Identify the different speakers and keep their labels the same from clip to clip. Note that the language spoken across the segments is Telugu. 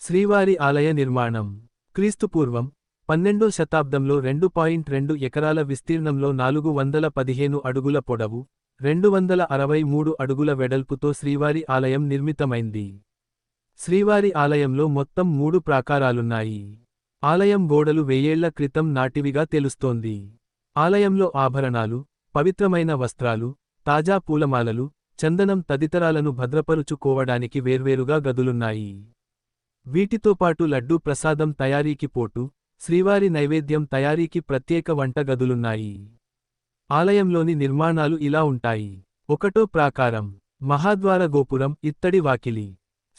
Speaker 1: శ్రీవారి ఆలయ నిర్మాణం క్రీస్తుపూర్వం 12వ శతాబ్దంలో 2.2 ఎకరాల విస్తీర్ణంలో 415 అడుగుల పొడవు 263 అడుగుల వెడల్పుతో శ్రీవారి ఆలయం నిర్మితమైంది. శ్రీవారి ఆలయంలో మొత్తం 3 ప్రాకారాలున్నాయి. ఆలయం గోడలు వెయ్యేళ్ల క్రితం నాటివిగా తెలుస్తోంది. ఆలయంలో ఆభరణాలు, పవిత్రమైన వస్త్రాలు, తాజా పూలమాలలు, చందనం తదితరాలను భద్రపరుచుకోవడానికి వేర్వేరుగా గదులున్నాయి. వీటితో పాటు లడ్డూ ప్రసాదం తయారీకి పోటు, శ్రీవారి నైవేద్యం తయారీకి ప్రత్యేక వంట గదులున్నాయి. ఆలయంలోని నిర్మాణాలు ఇలా ఉంటాయి. 1వ ప్రాకారం మహాద్వార గోపురం, ఇత్తడి వాకిలి.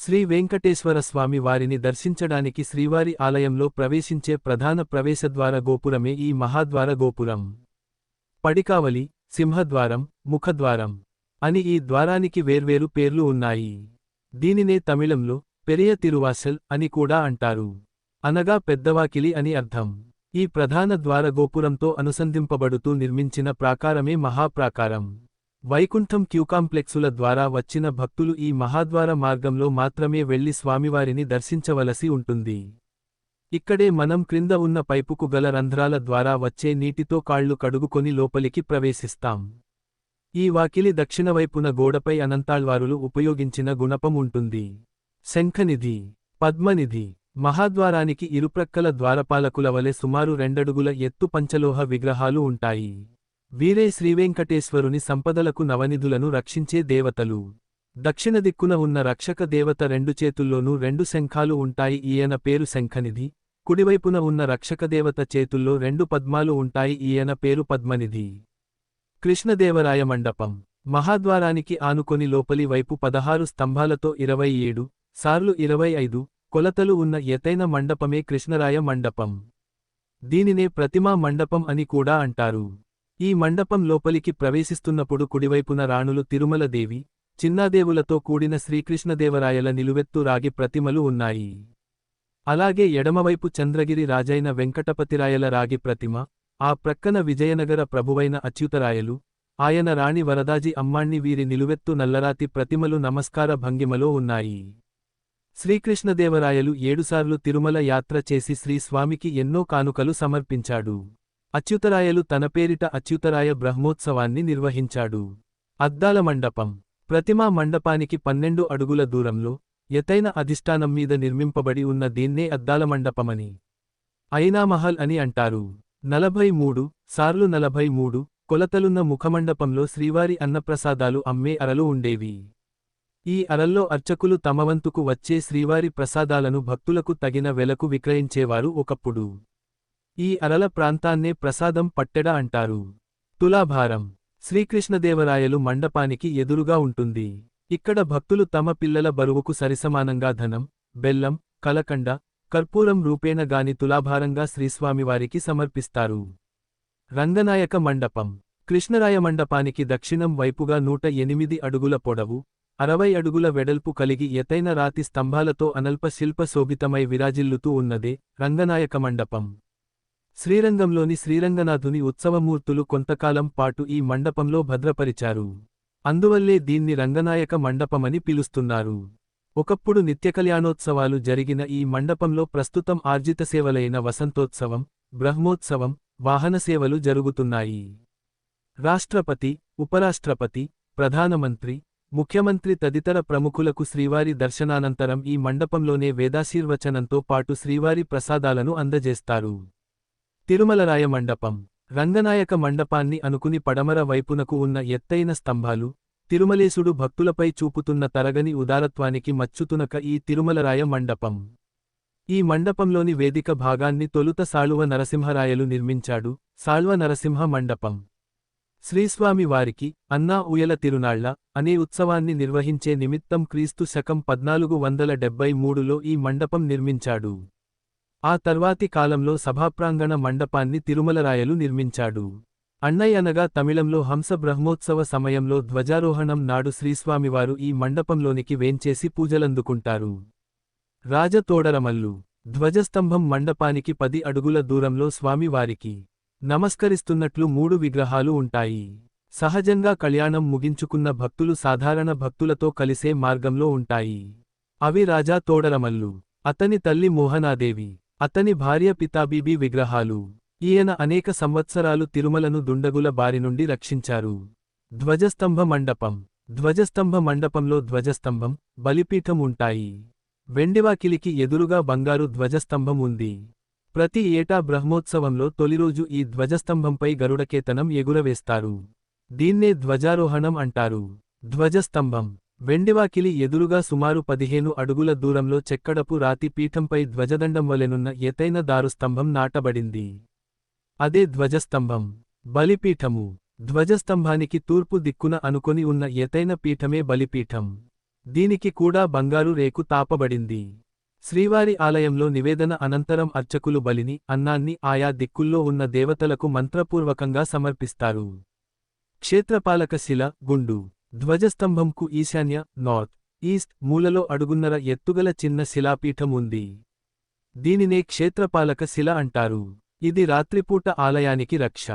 Speaker 1: శ్రీ వెంకటేశ్వర స్వామి వారిని దర్శించడానికి శ్రీవారి ఆలయంలో ప్రవేశించే ప్రధాన ప్రవేశద్వార గోపురమే ఈ మహాద్వార గోపురం. పడికావలి, సింహద్వారం, ముఖద్వారం అని ఈ ద్వారానికి వేర్వేరు పేర్లు ఉన్నాయి. దీనినే తమిళంలో పెరియ తిరువాసల్ అని కూడా అంటారు, అనగా పెద్దవాకిలి అని అర్థం. ఈ ప్రధాన ద్వార గోపురంతో అనుసంధింపబడుతూ నిర్మించిన ప్రాకారమే మహాప్రాకారం. వైకుంఠం క్యూకాంప్లెక్సుల ద్వారా వచ్చిన భక్తులు ఈ మహాద్వార మార్గంలో మాత్రమే వెళ్లి స్వామివారిని దర్శించవలసి ఉంటుంది. ఇక్కడే మనం క్రింద ఉన్న పైపుకు గల రంధ్రాల ద్వారా వచ్చే నీటితో కాళ్లు కడుగుకొని లోపలికి ప్రవేశిస్తాం. ఈ వాకిలి దక్షిణవైపున గోడపై అనంతాళ్వారులు ఉపయోగించిన గుణపం ఉంటుంది. శంఖనిధి, పద్మనిధి. మహాద్వారానికి ఇరుప్రక్కల ద్వారపాలకుల వలె సుమారు 2 అడుగుల ఎత్తు పంచలోహ విగ్రహాలు ఉంటాయి. వీరే శ్రీవేంకటేశ్వరుని సంపదలకు నవనిధులను రక్షించే దేవతలు. దక్షిణ దిక్కున ఉన్న రక్షక దేవత 2 చేతుల్లోనూ 2 శంఖాలు ఉంటాయి, ఈయన పేరు శంఖనిధి. కుడివైపున ఉన్న రక్షకదేవత చేతుల్లో 2 పద్మాలు ఉంటాయి, ఈయన పేరు పద్మనిధి. కృష్ణదేవరాయ మండపం. మహాద్వారానికి ఆనుకొని లోపలి వైపు 16 స్తంభాలతో 27 సార్లు 25 కొలతలు ఉన్న ఎత్తైన మండపమే కృష్ణరాయ మండపం. దీనినే ప్రతిమా మండపం అని కూడా అంటారు. ఈ మండపం లోపలికి ప్రవేశిస్తున్నప్పుడు కుడివైపున రాణులు తిరుమలదేవి, చిన్నాదేవులతో కూడిన శ్రీకృష్ణదేవరాయల నిలువెత్తు రాగి ప్రతిమలు ఉన్నాయి. అలాగే ఎడమవైపు చంద్రగిరి రాజైన వెంకటపతిరాయల రాగి ప్రతిమ, ఆ ప్రక్కన విజయనగర ప్రభువైన అచ్యుతరాయలు, ఆయన రాణి వరదాజి అమ్మాణ్ణి వీరి నిలువెత్తు నల్లరాతి ప్రతిమలు నమస్కార భంగిమలో ఉన్నాయి. శ్రీకృష్ణదేవరాయలు 7 సార్లు తిరుమల యాత్ర చేసి శ్రీస్వామికి ఎన్నో కానుకలు సమర్పించాడు. అచ్యుతరాయలు తన పేరిట అచ్యుతరాయ బ్రహ్మోత్సవాన్ని నిర్వహించాడు. అద్దాల మండపం. ప్రతిమా మండపానికి 12 అడుగుల దూరంలో ఎత్తైన అధిష్టానం మీద నిర్మింపబడి ఉన్న దీన్నే అద్దాల మండపమని, ఐనామహల్ అని అంటారు. 43 సార్లు 43 కొలతలున్న ముఖమండపంలో శ్రీవారి అన్నప్రసాదాలు అమ్మే అరలు ఉండేవి. ఈ అరల్లో అర్చకులు తమవంతుకు వచ్చే శ్రీవారి ప్రసాదాలను భక్తులకు తగిన వెలకు విక్రయించేవారు ఒకప్పుడు. ఈ అరల ప్రాంతాన్నే ప్రసాదం పట్టెడ అంటారు. తులాభారం. శ్రీకృష్ణదేవరాయలు మండపానికి ఎదురుగా ఉంటుంది. ఇక్కడ భక్తులు తమ పిల్లల బరువుకు సరిసమానంగా ధనం, బెల్లం, కలకండ, కర్పూరం రూపేణ గాని తులాభారంగా శ్రీస్వామివారికి సమర్పిస్తారు. రంగనాయక మండపం. కృష్ణరాయ మండపానికి దక్షిణం వైపుగా 108 అడుగుల పొడవు, 60 అడుగుల వెడల్పు కలిగి ఎత్తైన రాతి స్తంభాలతో అనల్ప శిల్ప శోభితమై విరాజిల్లుతూ ఉన్నదే రంగనాయక మండపం. శ్రీరంగంలోని శ్రీరంగనాథుని ఉత్సవమూర్తులు కొంతకాలం పాటు ఈ మండపంలో భద్రపరిచారు. అందువల్లే దీన్ని రంగనాయక మండపమని పిలుస్తున్నారు. ఒకప్పుడు నిత్యకళ్యాణోత్సవాలు జరిగిన ఈ మండపంలో ప్రస్తుతం ఆర్జిత సేవలైన వసంతోత్సవం, బ్రహ్మోత్సవం, వాహనసేవలు జరుగుతున్నాయి. రాష్ట్రపతి, ఉపరాష్ట్రపతి, ప్రధానమంత్రి, ముఖ్యమంత్రి తదితర ప్రముఖులకు శ్రీవారి దర్శనానంతరం ఈ మండపంలోనే వేదాశీర్వచనంతో పాటు శ్రీవారి ప్రసాదాలను అందజేస్తారు. తిరుమలరాయ మండపం. రంగనాయక మండపాన్ని అనుకుని పడమర వైపునకు ఉన్న ఎత్తైన స్తంభాలు, తిరుమలేశుడు భక్తులపై చూపుతున్న తరగని ఉదారత్వానికి మచ్చుతునక ఈ తిరుమలరాయ మండపం. ఈ మండపంలోని వేదిక భాగాన్ని తొలుత సాళువ నరసింహరాయలు నిర్మించాడు. సాళ్వ నరసింహ మండపం. శ్రీస్వామి వారికి అన్నా ఉయల తిరునాళ్ల అనే ఉత్సవాన్ని నిర్వహించే నిమిత్తం క్రీస్తు శకం 1473లో ఈ మండపం నిర్మించాడు. ఆ తర్వాతి కాలంలో సభాప్రాంగణ మండపాన్ని తిరుమలరాయలు నిర్మించాడు. అన్నై అనగా తమిళంలో హంస బ్రహ్మోత్సవ సమయంలో ధ్వజారోహణం నాడు శ్రీస్వామివారు ఈ మండపంలోనికి వేంచేసి పూజలందుకుంటారు. రాజతోడరమల్లు. ధ్వజస్తంభం మండపానికి 10 అడుగుల దూరంలో స్వామివారికి నమస్కరిస్తున్నట్లు 3 విగ్రహాలు ఉంటాయి. సహజంగా కళ్యాణం ముగించుకున్న భక్తులు సాధారణ భక్తులతో కలిసే మార్గంలో ఉంటాయి. అవి రాజా తోడరమల్లు, అతని తల్లి మోహనాదేవి, అతని భార్య పితాబీబీ విగ్రహాలు. ఈయన అనేక సంవత్సరాలు తిరుమలను దుండగుల బారి నుండి రక్షించారు. ధ్వజస్తంభ మండపం. ధ్వజస్తంభ మండపంలో ధ్వజస్తంభం, బలిపీఠం ఉంటాయి. వెండివాకిలికి ఎదురుగా బంగారు ధ్వజస్తంభం ఉంది. ప్రతి ఏటా బ్రహ్మోత్సవంలో తొలిరోజు ఈ ధ్వజస్తంభంపై గరుడకేతనం ఎగురవేస్తారు. దీన్నే ధ్వజారోహణం అంటారు. ధ్వజస్తంభం. వెండివాకిలి ఎదురుగా సుమారు 15 అడుగుల దూరంలో చెక్కడపు రాతి పీఠంపై ధ్వజదండం వలెనున్న ఎత్తైన దారుస్తంభం నాటబడింది. అదే ధ్వజస్తంభం. బలిపీఠము. ధ్వజస్తంభానికి తూర్పు దిక్కున అనుకొని ఉన్న ఎత్తైన పీఠమే బలిపీఠం. దీనికి కూడా బంగారు రేకు తాపబడింది. శ్రీవారి ఆలయంలో నివేదన అనంతరం అర్చకులు బలిని, అన్నాన్ని ఆయా దిక్కుల్లో ఉన్న దేవతలకు మంత్రపూర్వకంగా సమర్పిస్తారు. క్షేత్రపాలక శిల, గుండు. ధ్వజస్తంభంకు ఈశాన్య, నార్త్ ఈస్ట్ మూలలో అడుగున్నర ఎత్తుగల చిన్న శిలాపీఠం ఉంది. దీనినే క్షేత్రపాలక శిల అంటారు. ఇది రాత్రిపూట ఆలయానికి రక్ష.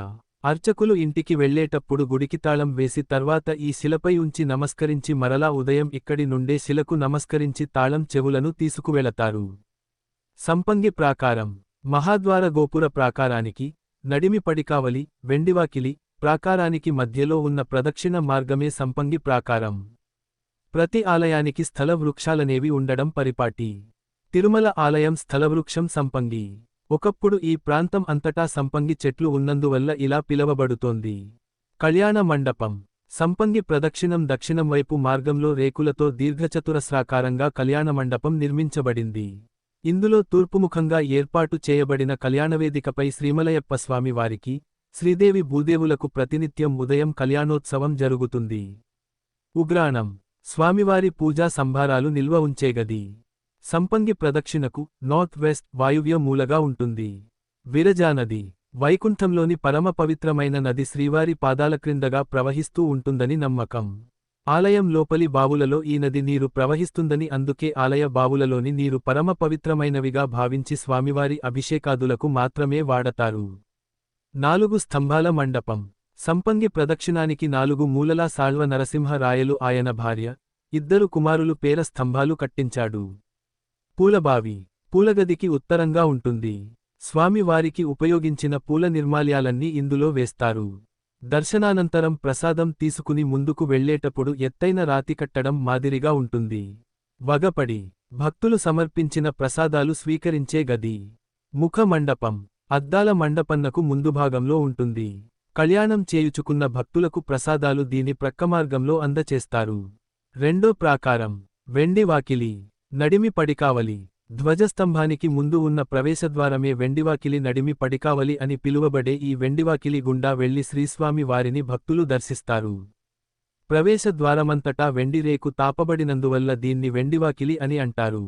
Speaker 1: అర్చకులు ఇంటికి వెళ్లేటప్పుడు గుడికి తాళం వేసి తర్వాత ఈ శిలపై ఉంచి నమస్కరించి మరలా ఉదయం ఇక్కడి నుండే శిలకు నమస్కరించి తాళం చెవులను తీసుకువెళతారు. సంపంగి ప్రాకారం. మహాద్వార గోపుర ప్రాకారానికి, నడిమి పడికావలి, వెండివాకిలి ప్రాకారానికి మధ్యలో ఉన్న ప్రదక్షిణ మార్గమే సంపంగి ప్రాకారం. ప్రతి ఆలయానికి స్థల వృక్షాలనేవి ఉండడం పరిపాటి. తిరుమల ఆలయం స్థలవృక్షం సంపంగి. ఒకప్పుడు ఈ ప్రాంతం అంతటా సంపంగి చెట్లు ఉన్నందువల్ల ఇలా పిలవబడుతోంది. కళ్యాణ మండపం. సంపంగి ప్రదక్షిణం దక్షిణం వైపు మార్గంలో రేకులతో దీర్ఘచతురస్రాకారంగా కళ్యాణ మండపం నిర్మించబడింది. ఇందులో తూర్పుముఖంగా ఏర్పాటు చేయబడిన కళ్యాణవేదికపై శ్రీమలయప్ప స్వామి వారికి, శ్రీదేవి భూదేవులకు ప్రతినిత్యం ఉదయం కళ్యాణోత్సవం జరుగుతుంది. ఉగ్రాణం. స్వామివారి పూజా సంభారాలు నిల్వ ఉంచే గది. సంపంగి ప్రదక్షిణకు నార్త్ వెస్ట్ వాయువ్య మూలగా ఉంటుంది. విరజానది. వైకుంఠంలోని పరమ పవిత్రమైన నది శ్రీవారి పాదాల క్రిందగా ప్రవహిస్తూ ఉంటుందని నమ్మకం. ఆలయం లోపలి బావులలో ఈ నది నీరు ప్రవహిస్తుందని, అందుకే ఆలయ బావులలోని నీరు పరమ పవిత్రమైనవిగా భావించి స్వామివారి అభిషేకాదులకు మాత్రమే వాడతారు. 4 స్తంభాల మండపం. సంపంగి ప్రదక్షిణానికి 4 మూలలా సాళ్వ నరసింహ రాయలు ఆయన భార్య, 2 కుమారులు పేర స్తంభాలు కట్టించాడు. పూలబావి. పూలగదికి ఉత్తరంగా ఉంటుంది. స్వామివారికి ఉపయోగించిన పూల నిర్మాల్యాలన్నీ ఇందులో వేస్తారు. దర్శనానంతరం ప్రసాదం తీసుకుని ముందుకు వెళ్లేటప్పుడు ఎత్తైన రాతి కట్టడం మాదిరిగా ఉంటుంది. వగపడి. భక్తులు సమర్పించిన ప్రసాదాలు స్వీకరించే గది. ముఖ మండపం. అద్దాల మండపన్నకు ముందుభాగంలో ఉంటుంది. కళ్యాణం చేయుచుకున్న భక్తులకు ప్రసాదాలు దీని ప్రక్కమార్గంలో అందచేస్తారు. రెండో ప్రాకారం. వెండివాకిలి. నడిమి పడికావలి. ధ్వజస్తంభానికి ముందు ఉన్న ప్రవేశద్వారమే వెండివాకిలి, నడిమి పడికావలి అని పిలువబడే ఈ వెండివాకిలి గుండా వెళ్లి శ్రీస్వామి వారిని భక్తులు దర్శిస్తారు. ప్రవేశద్వారమంతటా వెండిరేకు తాపబడినందువల్ల దీన్ని వెండివాకిలి అని అంటారు.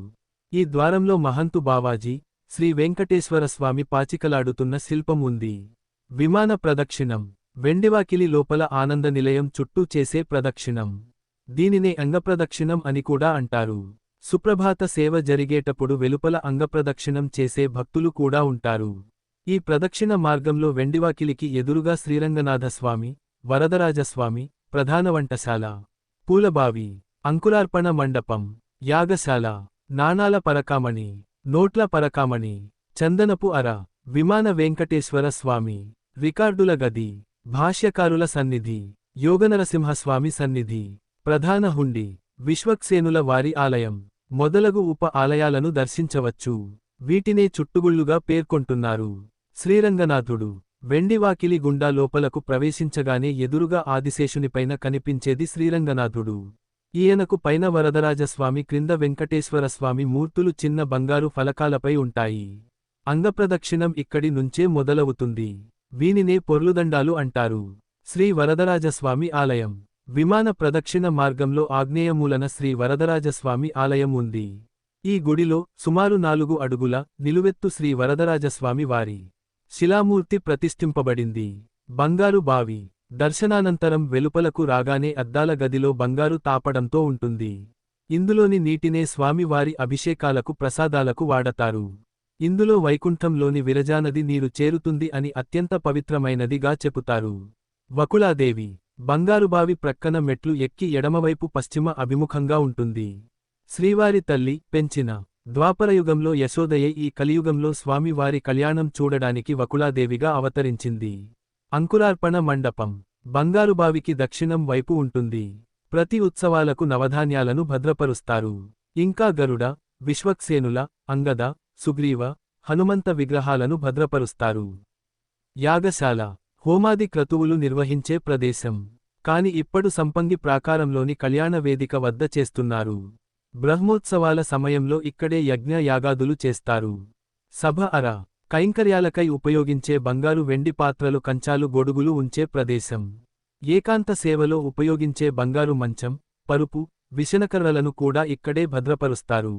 Speaker 1: ఈ ద్వారంలో మహంతు బావాజీ, శ్రీ వెంకటేశ్వరస్వామి పాచికలాడుతున్న శిల్పం ఉంది. విమాన ప్రదక్షిణం. వెండివాకిలి లోపల ఆనంద నిలయం చుట్టూ చేసే ప్రదక్షిణం. దీనినే అంగప్రదక్షిణం అని కూడా అంటారు. సుప్రభాత సేవ జరిగేటప్పుడు వెలుపల అంగప్రదక్షిణం చేసే భక్తులు కూడా ఉంటారు. ఈ ప్రదక్షిణ మార్గంలో వెండివాకిలికి ఎదురుగా శ్రీరంగనాథస్వామి, వరదరాజస్వామి, ప్రధాన వంటశాల, పూలబావి, అంకురార్పణ మండపం, యాగశాల, నాణాల పరకామణి, నోట్ల పరకామణి, చందనపు అర, విమాన వెంకటేశ్వర స్వామి, రికార్డుల గది, భాష్యకారుల సన్నిధి, యోగనరసింహస్వామి సన్నిధి, ప్రధాన హుండి, విశ్వక్సేనుల వారి ఆలయం మొదలగు ఉప ఆలయాలను దర్శించవచ్చు. వీటినే చుట్టుగుళ్లుగా పేర్కొంటున్నారు. శ్రీరంగనాథుడు. వెండివాకిలి గుండా లోపలకు ప్రవేశించగానే ఎదురుగా ఆదిశేషునిపైన కనిపించేది శ్రీరంగనాథుడు. ఈయనకు పైన వరదరాజస్వామి, క్రింద వెంకటేశ్వరస్వామి మూర్తులు చిన్న బంగారు ఫలకాలపై ఉంటాయి. అంగప్రదక్షిణం ఇక్కడి నుంచే మొదలవుతుంది. వీనినే పొర్లుదండాలు అంటారు. శ్రీ వరదరాజస్వామి ఆలయం. విమాన ప్రదక్షిణ మార్గంలో ఆగ్నేయమూలన శ్రీ వరదరాజస్వామి ఆలయం ఉంది. ఈ గుడిలో సుమారు 4 అడుగుల నిలువెత్తు శ్రీ వరదరాజస్వామి వారి శిలామూర్తి ప్రతిష్ఠింపబడింది. బంగారు బావి. దర్శనానంతరం వెలుపలకు రాగానే అద్దాల గదిలో బంగారు తాపడంతో ఉంటుంది. ఇందులోని నీటినే స్వామి వారి అభిషేకాలకు ప్రసాదాలకు వాడతారు. ఇందులో వైకుంఠంలోని విరజానది నీరు చేరుతుంది అని అత్యంత పవిత్రమైనదిగా చెపుతారు. వకుళాదేవి. బంగారుబావి ప్రక్కన మెట్లు ఎక్కి ఎడమవైపు పశ్చిమ అభిముఖంగా ఉంటుంది. శ్రీవారి తల్లి పెంచిన ద్వాపరయుగంలో యశోదయే ఈ కలియుగంలో స్వామివారి కళ్యాణం చూడడానికి వకుళాదేవిగా అవతరించింది. అంకురార్పణ మండపం బంగారుబావికి దక్షిణం వైపు ఉంటుంది. ప్రతి ఉత్సవాలకు నవధాన్యాలను భద్రపరుస్తారు. ఇంకా గరుడ, విశ్వక్సేనుల, అంగద, సుగ్రీవ, హనుమంత విగ్రహాలను భద్రపరుస్తారు. యాగశాల హోమాది క్రతువులు నిర్వహించే ప్రదేశం. కాని ఇప్పుడు సంపంగి ప్రాకారంలోని కళ్యాణ వేదిక వద్ద చేస్తున్నారు. బ్రహ్మోత్సవాల సమయంలో ఇక్కడే యజ్ఞ యాగాదులు చేస్తారు. సభ అర కైంకర్యాలకై ఉపయోగించే బంగారు వెండి పాత్రలు కంచాలు గొడుగులు ఉంచే ప్రదేశం. ఏకాంత సేవలో ఉపయోగించే బంగారు మంచం, పరుపు, విశనకర్రలను కూడా ఇక్కడే భద్రపరుస్తారు.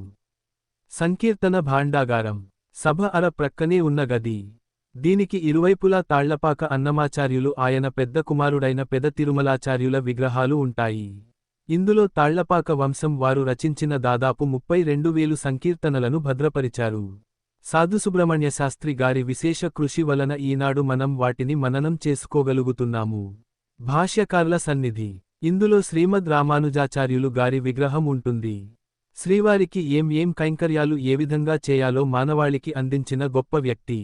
Speaker 1: సంకీర్తన భాండాగారం సభ అర ప్రక్కనే ఉన్న గది. దీనికి ఇరువైపులా తాళ్లపాక అన్నమాచార్యులు ఆయన పెద్ద కుమారుడైన పెద తిరుమలాచార్యుల విగ్రహాలు ఉంటాయి. ఇందులో తాళ్లపాక వంశం వారు రచించిన దాదాపు 32,000 సంకీర్తనలను భద్రపరిచారు. సాధుసుబ్రహ్మణ్య శాస్త్రి గారి విశేష కృషి వలన ఈనాడు మనం వాటిని మననం చేసుకోగలుగుతున్నాము. భాష్యకారుల సన్నిధి ఇందులో శ్రీమద్ రామానుజాచార్యులు గారి విగ్రహం ఉంటుంది. శ్రీవారికి ఏం కైంకర్యాలు ఏ విధంగా చేయాలో మానవాళికి అందించిన గొప్ప వ్యక్తి.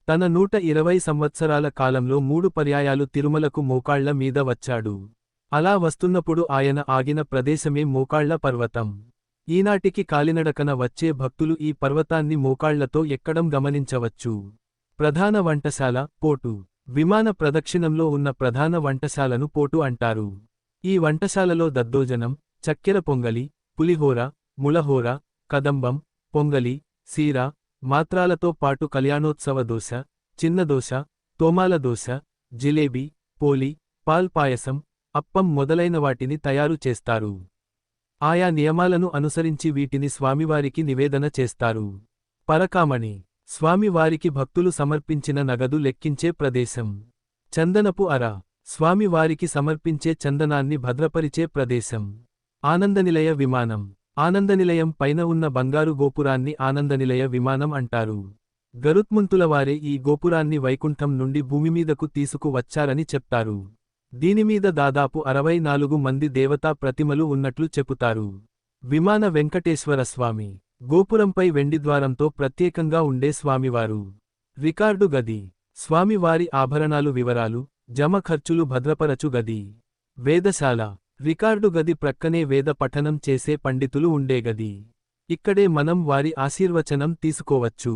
Speaker 1: తన 120 సంవత్సరాల కాలంలో 3 పర్యాయాలు తిరుమలకు మోకాళ్ల మీద వచ్చాడు. అలా వస్తున్నప్పుడు ఆయన ఆగిన ప్రదేశమే మోకాళ్ల పర్వతం. ఈనాటికి కాలినడకన వచ్చే భక్తులు ఈ పర్వతాన్ని మోకాళ్లతో ఎక్కడం గమనించవచ్చు. ప్రధాన వంటశాల పోటు విమాన ప్రదక్షిణంలో ఉన్న ప్రధాన వంటశాలను పోటు అంటారు. ఈ వంటశాలలో దద్దోజనం, చక్కెర పొంగలి, పులిహోర, ముళహోర, కదంబం, పొంగలి, సీర, మాత్రాలతో పాటు కళ్యాణోత్సవ దోశ, చిన్నదోశ, తోమాల దోశ, జిలేబీ, పోలి, పాల్పాయసం, అప్పం మొదలైన వాటిని తయారు చేస్తారు. ఆయా నియమాలను అనుసరించి వీటిని స్వామివారికి నివేదన చేస్తారు. పరకామణి స్వామివారికి భక్తులు సమర్పించిన నగదు లెక్కించే ప్రదేశం. చందనపు అర స్వామివారికి సమర్పించే చందనాన్ని భద్రపరిచే ప్రదేశం. ఆనందనిలయ విమానం ఆనందనిలయం పైన ఉన్న బంగారు గోపురాన్ని ఆనందనిలయ విమానం అంటారు. గరుత్మంతులవారే ఈ గోపురాన్ని వైకుంఠం నుండి భూమిమీదకు తీసుకు వచ్చారని చెప్తారు. దీనిమీద దాదాపు 64 మంది దేవతా ప్రతిమలు ఉన్నట్లు చెపుతారు. విమాన వెంకటేశ్వర స్వామి గోపురంపై వెండిద్వారంతో ప్రత్యేకంగా ఉండే స్వామివారు. రికార్డు గది స్వామివారి ఆభరణాలు వివరాలు, జమ ఖర్చులు భద్రపరచు గది. వేదశాల రికార్డు గది ప్రక్కనే వేద పఠనం చేసే పండితులు ఉండే గది. ఇక్కడే మనం వారి ఆశీర్వచనం తీసుకోవచ్చు.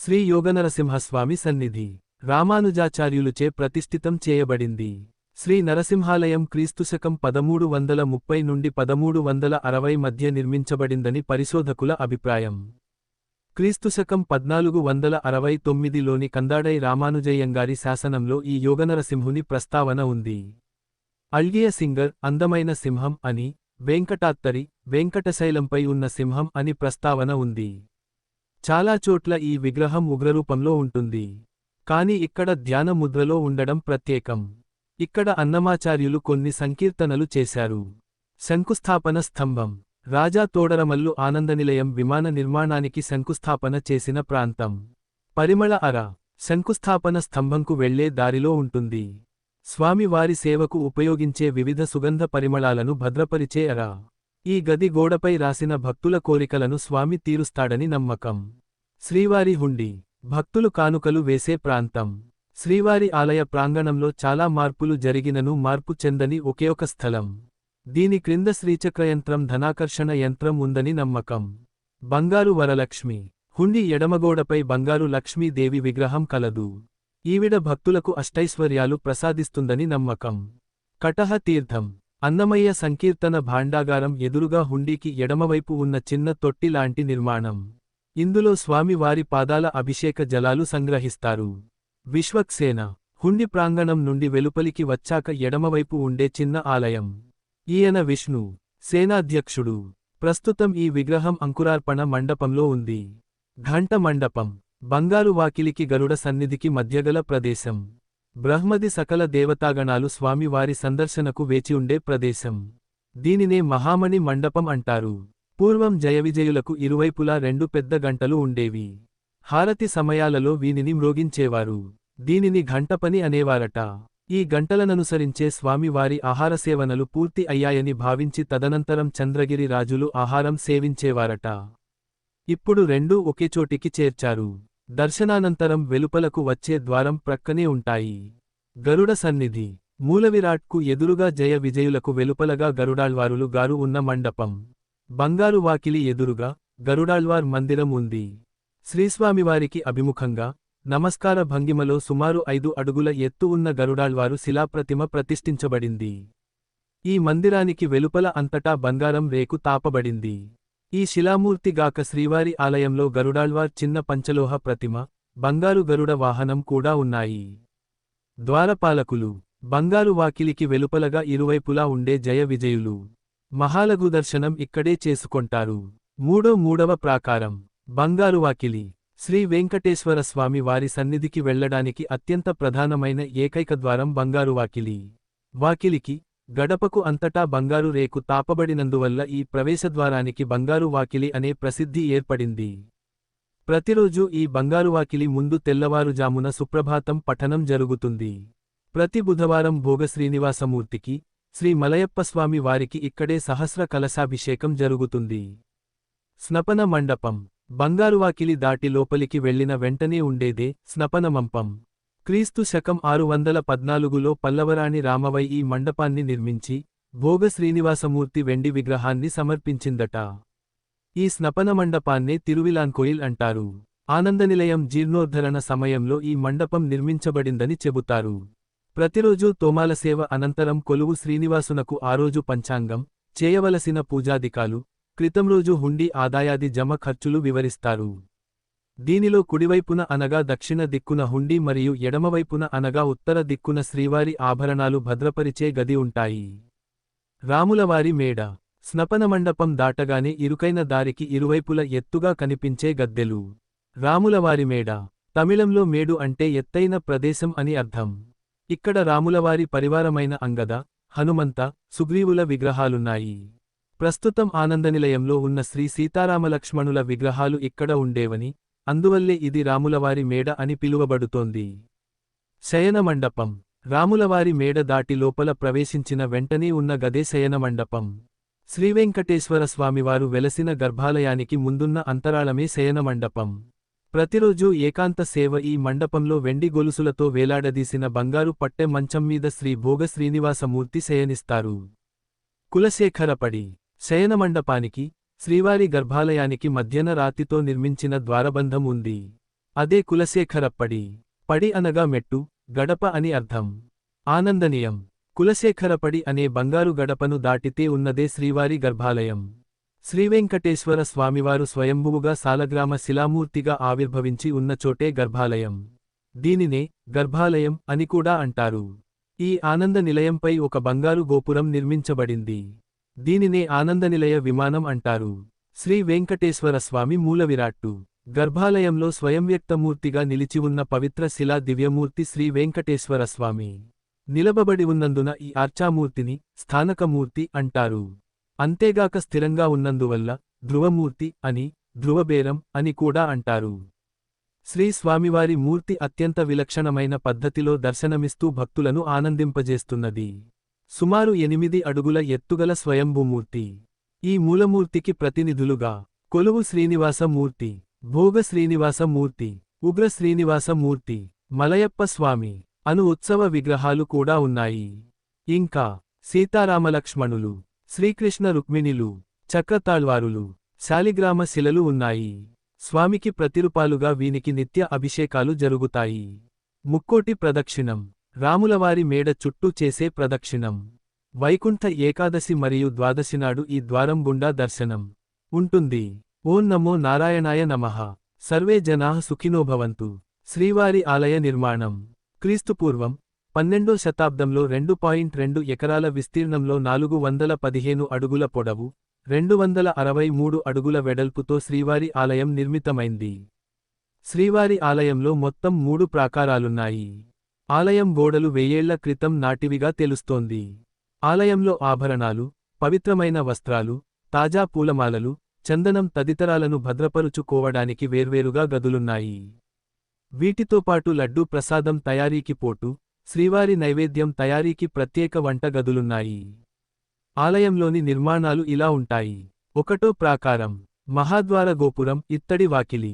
Speaker 1: శ్రీ యోగనరసింహస్వామి సన్నిధి రామానుజాచార్యులుచే ప్రతిష్ఠితం చేయబడింది. శ్రీ నరసింహాలయం క్రీస్తుశకం 1330 నుండి 1360 మధ్య నిర్మించబడిందని పరిశోధకుల అభిప్రాయం. క్రీస్తుశకం 1469లోని కందాడై రామానుజయ్యంగారి శాసనంలో ఈ యోగనరసింహుని ప్రస్తావన ఉంది. అల్గియ సింగర్ అందమైన సింహం అని, వెంకటాత్తరి వెంకటశైలంపై ఉన్న సింహం అని ప్రస్తావన ఉంది. చాలా చోట్ల ఈ విగ్రహం ఉగ్రరూపంలో ఉంటుంది. కాని ఇక్కడ ధ్యాన ముద్రలో ఉండడం ప్రత్యేకం. ఇక్కడ అన్నమాచార్యులు కొన్ని సంకీర్తనలు చేశారు. శంకుస్థాపన స్తంభం రాజా తోడరమల్లు ఆనందనిలయం విమాన నిర్మాణానికి శంకుస్థాపన చేసిన ప్రాంతం. పరిమళ అర శంకుస్థాపన స్తంభంకు వెళ్లే దారిలో ఉంటుంది. స్వామివారి సేవకు ఉపయోగించే వివిధ సుగంధ పరిమళాలను భద్రపరిచే అర. ఈ గది గోడపై రాసిన భక్తుల కోరికలను స్వామి తీరుస్తాడని నమ్మకం. శ్రీవారి హుండీ భక్తులు కానుకలు వేసే ప్రాంతం. శ్రీవారి ఆలయ ప్రాంగణంలో చాలా మార్పులు జరిగినను మార్పు చెందని ఒకేఒక స్థలం. దీని క్రింద శ్రీచక్రయంత్రం ధనాకర్షణ యంత్రం ఉందని నమ్మకం. బంగారు వరలక్ష్మి హుండీ ఎడమగోడపై బంగారు లక్ష్మీదేవి విగ్రహం కలదు. ఈవిడ భక్తులకు అష్టైశ్వర్యాలు ప్రసాదిస్తుందని నమ్మకం. కటహ తీర్థం అన్నమయ్య సంకీర్తన భాండాగారం ఎదురుగా హుండీకి ఎడమవైపు ఉన్న చిన్న తొట్టి లాంటి నిర్మాణం. ఇందులో స్వామివారి పాదాల అభిషేక జలాలు సంగ్రహిస్తారు. విశ్వక్సేన హుండి ప్రాంగణం నుండి వెలుపలికి వచ్చాక ఎడమవైపు ఉండే చిన్న ఆలయం. ఈయన విష్ణు సేనాధ్యక్షుడు. ప్రస్తుతం ఈ విగ్రహం అంకురార్పణ మండపంలో ఉంది. ఘంట మండపం బంగారు వాకిలికి గరుడ సన్నిధికి మధ్యగల ప్రదేశం. బ్రహ్మది సకల దేవతాగణాలు స్వామివారి సందర్శనకు వేచిఉండే ప్రదేశం. దీనినే మహామణి మండపం అంటారు. పూర్వం జయవిజయులకు ఇరువైపులా 2 పెద్ద గంటలు ఉండేవి. హారతి సమయాలలో వీనిని మ్రోగించేవారు. దీనిని ఘంటపని అనేవారట. ఈ గంటలననుసరించే స్వామివారి ఆహారసేవనలు పూర్తి అయ్యాయని భావించి తదనంతరం చంద్రగిరి రాజులు ఆహారం సేవించేవారట. ఇప్పుడు రెండూ ఒకేచోటికి చేర్చారు. దర్శనానంతరం వెలుపలకు వచ్చే ద్వారం ప్రక్కనే ఉంటాయి. గరుడ సన్నిధి. మూలవిరాట్కు ఎదురుగా జయ విజయులకు వెలుపలగా గరుడాళ్వారులు గారు ఉన్న మండపం. బంగారు వాకిలి ఎదురుగా గరుడాళ్వార్ మందిరం ఉంది. శ్రీస్వామివారికి అభిముఖంగా నమస్కార భంగిమలో సుమారు 5 అడుగుల ఎత్తు ఉన్న గరుడాళ్వారు శిలాప్రతిమ ప్రతిష్ఠించబడింది. ఈ మందిరానికి వెలుపల అంతటా బంగారం రేకు తాపబడింది. ఈ శిలామూర్తిగాక శ్రీవారి ఆలయంలో గరుడాళ్వార్ చిన్న పంచలోహ ప్రతిమ, బంగారు గరుడ వాహనం కూడా ఉన్నాయి. ద్వారపాలకులు. బంగారు వాకిలికి వెలుపలగా ఇరువైపులా ఉండే జయ విజయులు. మహాలఘు దర్శనం ఇక్కడే చేసుకొంటారు. మూడవ ప్రాకారం. బంగారు వాకిలి. శ్రీ వెంకటేశ్వర స్వామి వారి సన్నిధికి వెళ్లడానికి అత్యంత ప్రధానమైన ఏకైక ద్వారం బంగారు వాకిలి. వాకిలికి, గడపకు అంతటా బంగారు రేకు తాపబడినందువల్ల ఈ ప్రవేశద్వారానికి బంగారు వాకిలి అనే ప్రసిద్ధి ఏర్పడింది. ప్రతిరోజూ ఈ బంగారు వాకిలి ముందు తెల్లవారుజామున సుప్రభాతం పఠనం జరుగుతుంది. ప్రతి బుధవారం భోగ శ్రీనివాసమూర్తికి, శ్రీ మలయప్పస్వామి వారికి ఇక్కడే సహస్ర కలశాభిషేకం జరుగుతుంది. స్నపన మండపం. బంగారువాకిలి దాటి లోపలికి వెళ్లిన వెంటనే ఉండేదే స్నపన మంపం. క్రీస్తు శకం 614లో పల్లవరాణి రామవై ఈ మండపాన్ని నిర్మించి భోగ శ్రీనివాసమూర్తి వెండి విగ్రహాన్ని సమర్పించిందట. ఈ స్నపన మండపాన్నే తిరువిలాన్కోయిల్ అంటారు. ఆనందనిలయం జీర్ణోద్ధరణ సమయంలో ఈ మండపం నిర్మించబడిందని చెబుతారు. ప్రతిరోజూ తోమాల సేవ అనంతరం కొలువు శ్రీనివాసునకు ఆరోజు పంచాంగం, చేయవలసిన పూజాదికాలు, క్రితంరోజు హుండీ ఆదాయాది జమ ఖర్చులు వివరిస్తారు. దీనిలో కుడివైపున అనగా దక్షిణ దిక్కున హుండీ మరియు ఎడమవైపున అనగా ఉత్తర దిక్కున శ్రీవారి ఆభరణాలు భద్రపరిచే గది ఉంటాయి. రాములవారి మేడ. స్నపన మండపం దాటగానే ఇరుకైన దారికి ఇరువైపుల ఎత్తుగా కనిపించే గద్దెలు. రాములవారి మేడ. తమిళంలో మేడు అంటే ఎత్తైన ప్రదేశం అని అర్థం. ఇక్కడ రాములవారి పరివారమైన అంగద, హనుమంత, సుగ్రీవుల విగ్రహాలున్నాయి. ప్రస్తుతం ఆనందనిలయంలో ఉన్న శ్రీ సీతారామలక్ష్మణుల విగ్రహాలు ఇక్కడ ఉండేవని, అందువల్లే ఇది రాములవారి మేడ అని పిలువబడుతోంది. శయన మండపం. రాములవారి మేడ దాటి లోపల ప్రవేశించిన వెంటనే ఉన్న గదే శయన మండపం. శ్రీవెంకటేశ్వర స్వామివారు వెలసిన గర్భాలయానికి ముందున్న అంతరాళమే శయన మండపం. ప్రతిరోజూ ఏకాంత సేవ ఈ మండపంలో వెండి గొలుసులతో వేలాడదీసిన బంగారు పట్టె మంచం మీద శ్రీ భోగ శ్రీనివాసమూర్తి శయనిస్తారు. కులశేఖరపడి. శయనమండపానికి, శ్రీవారి గర్భాలయానికి మధ్యన రాతితో నిర్మించిన ద్వారబంధం ఉంది. అదే కులశేఖరప్పడి. పడి అనగా మెట్టు, గడప అని అర్థం. ఆనందనీయం. కులశేఖరపడి అనే బంగారు గడపను దాటితే ఉన్నదే శ్రీవారి గర్భాలయం. శ్రీవెంకటేశ్వర స్వామివారు స్వయంభువుగా సాలగ్రామ శిలామూర్తిగా ఆవిర్భవించి ఉన్న చోటే గర్భాలయం. దీనినే గర్భాలయం అని కూడా అంటారు. ఈ ఆనంద నిలయంపై ఒక బంగారు గోపురం నిర్మించబడింది. దీనినే ఆనందనిలయ విమానం అంటారు. శ్రీ వెంకటేశ్వర స్వామి మూలవిరాట్టు. గర్భాలయంలో స్వయంవ్యక్తమూర్తిగా నిలిచి ఉన్న పవిత్ర శిలా దివ్యమూర్తి శ్రీ వెంకటేశ్వర స్వామి. నిలబబడి ఉన్నందున ఈ ఆర్చామూర్తిని స్థానకమూర్తి అంటారు. అంతేగాక స్థిరంగా ఉన్నందువల్ల ధ్రువమూర్తి అని, ధ్రువబేరం అని కూడా అంటారు. శ్రీ స్వామివారి మూర్తి అత్యంత విలక్షణమైన పద్ధతిలో దర్శనమిస్తూ భక్తులను ఆనందింపజేస్తున్నది. సుమారు 8 అడుగుల ఎత్తుగల స్వయంభూమూర్తి. ఈ మూలమూర్తికి ప్రతినిధులుగా కొలువు శ్రీనివాసమూర్తి, భోగ శ్రీనివాసమూర్తి, ఉగ్ర శ్రీనివాసమూర్తి, మలయప్ప స్వామి అను ఉత్సవ విగ్రహాలు కూడా ఉన్నాయి. ఇంకా సీతారామలక్ష్మణులు, శ్రీకృష్ణ రుక్మిణిలు, చక్రతాళ్వారులు, శాలిగ్రామ శిలలు ఉన్నాయి. స్వామికి ప్రతిరూపాలుగా వీనికి నిత్య అభిషేకాలు జరుగుతాయి. ముక్కోటి ప్రదక్షిణం. రాములవారి మేడ చుట్టూ చేసే ప్రదక్షిణం. వైకుంఠ ఏకాదశి మరియు ద్వాదశినాడు ఈ ద్వారం గుండా దర్శనం ఉంటుంది. ఓం నమో నారాయణాయ నమః. సర్వే జనాః సుఖినోభవంతు. శ్రీవారి ఆలయ నిర్మాణం. క్రీస్తుపూర్వం 12వ శతాబ్దంలో 2.2 ఎకరాల విస్తీర్ణంలో 415 అడుగుల పొడవు, 263 అడుగుల వెడల్పుతో శ్రీవారి ఆలయం నిర్మితమైంది. శ్రీవారి ఆలయంలో మొత్తం 3 ప్రాకారాలున్నాయి. ఆలయం గోడలు 1000 ఏళ్ల క్రితం నాటివిగా తెలుస్తోంది. ఆలయంలో ఆభరణాలు, పవిత్రమైన వస్త్రాలు, తాజా పూలమాలలు, చందనం తదితరాలను భద్రపరుచుకోవడానికి వేర్వేరుగా గదులున్నాయి. వీటితో పాటు లడ్డూ ప్రసాదం తయారీకి పోటు, శ్రీవారి నైవేద్యం తయారీకి ప్రత్యేక వంట గదులున్నాయి. ఆలయంలోని నిర్మాణాలు ఇలా ఉంటాయి. 1వ ప్రాకారం. మహాద్వార గోపురం ఇత్తడి వాకిలి.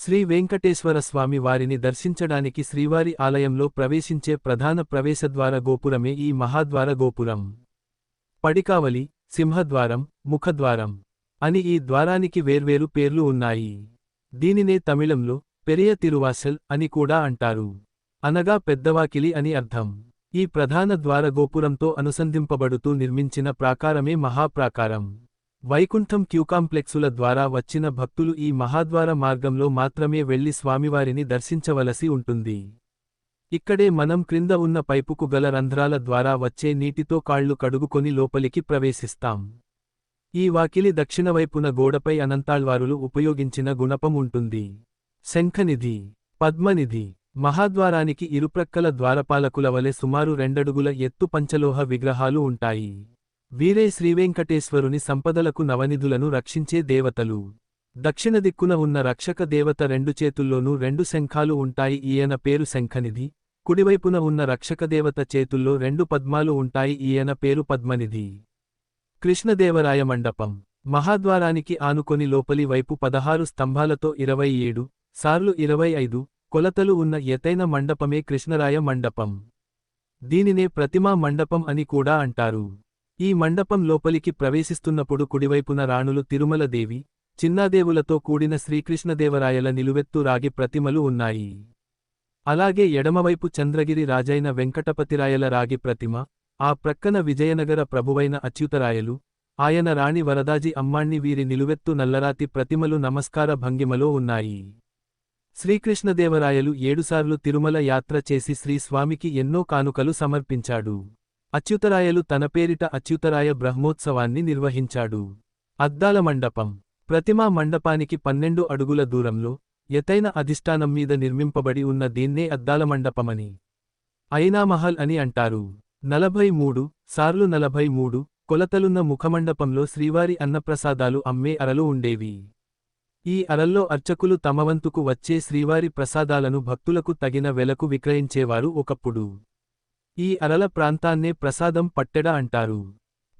Speaker 1: శ్రీ వెంకటేశ్వర స్వామి వారిని దర్శించడానికి శ్రీవారి ఆలయంలో ప్రవేశించే ప్రధాన ప్రవేశద్వార గోపురమే ఈ మహాద్వార గోపురం. పడికావలి, సింహద్వారం, ముఖద్వారం అని ఈ ద్వారానికి వేర్వేరు పేర్లు ఉన్నాయి. దీనినే తమిళంలో పెరియ తిరువాసల్ అని కూడా అంటారు. అనగా పెద్దవాకిలి అని అర్థం. ఈ ప్రధాన ద్వార గోపురంతో అనుసంధింపబడుతూ నిర్మించిన ప్రాకారమే మహాప్రాకారం. వైకుంఠం క్యూకాంప్లెక్సుల ద్వారా వచ్చిన భక్తులు ఈ మహాద్వార మార్గంలో మాత్రమే వెళ్లి స్వామివారిని దర్శించవలసి ఉంటుంది. ఇక్కడే మనం క్రింద ఉన్న పైపుకు గల రంధ్రాల ద్వారా వచ్చే నీటితో కాళ్లు కడుగుకొని లోపలికి ప్రవేశిస్తాం. ఈ వాకిలి దక్షిణవైపున గోడపై అనంతాళ్వారులు ఉపయోగించిన గుణపం ఉంటుంది. శంఖనిధి, పద్మనిధి. మహాద్వారానికి ఇరుప్రక్కల ద్వారపాలకుల వలె సుమారు 2 అడుగుల ఎత్తు పంచలోహ విగ్రహాలు ఉంటాయి. వీరే శ్రీవేంకటేశ్వరుని సంపదలకు నవనిధులను రక్షించే దేవతలు. దక్షిణ దిక్కున ఉన్న రక్షక దేవత 2 చేతుల్లోనూ 2 శంఖాలు ఉంటాయి. ఈయన పేరు శంఖనిధి. కుడివైపున ఉన్న రక్షకదేవత చేతుల్లో 2 పద్మాలు ఉంటాయి. ఈయన పేరు పద్మనిధి. కృష్ణదేవరాయ మండపం. మహాద్వారానికి ఆనుకొని లోపలి వైపు 16 స్తంభాలతో 27 సార్లు 25 కొలతలు ఉన్న ఎత్తైన మండపమే కృష్ణరాయ మండపం. దీనినే ప్రతిమా మండపం అని కూడా అంటారు. ఈ మండపం లోపలికి ప్రవేశిస్తున్నప్పుడు కుడివైపున రాణులు తిరుమలదేవి, చిన్నాదేవులతో కూడిన శ్రీకృష్ణదేవరాయల నిలువెత్తు రాగి ప్రతిమలు ఉన్నాయి. అలాగే ఎడమవైపు చంద్రగిరి రాజైన వెంకటపతిరాయల రాగి ప్రతిమ, ఆ ప్రక్కన విజయనగర ప్రభువైన అచ్యుతరాయలు, ఆయన రాణి వరదాజి అమ్మాణ్ణి వీరి నిలువెత్తు నల్లరాతి ప్రతిమలు నమస్కార భంగిమలో ఉన్నాయి. శ్రీకృష్ణదేవరాయలు 7 సార్లు తిరుమల యాత్ర చేసి శ్రీస్వామికి ఎన్నో కానుకలు సమర్పించాడు. అచ్యుతరాయలు తన పేరిట అచ్యుతరాయ బ్రహ్మోత్సవాన్ని నిర్వహించాడు. అద్దాల మండపం. ప్రతిమా మండపానికి 12 అడుగుల దూరంలో ఎత్తైన అధిష్టానం మీద నిర్మింపబడి ఉన్న దీన్నే అద్దాల మండపమని, ఐనామహల్ అని అంటారు. 43 సార్లు 43 కొలతలున్న ముఖమండపంలో శ్రీవారి అన్నప్రసాదాలు అమ్మే అరలు ఉండేవి. ఈ అరల్లో అర్చకులు తమవంతుకు వచ్చే శ్రీవారి ప్రసాదాలను భక్తులకు తగిన వెలకు విక్రయించేవారు ఒకప్పుడు. ఈ అరల ప్రాంతాన్నే ప్రసాదం పట్టెడ అంటారు.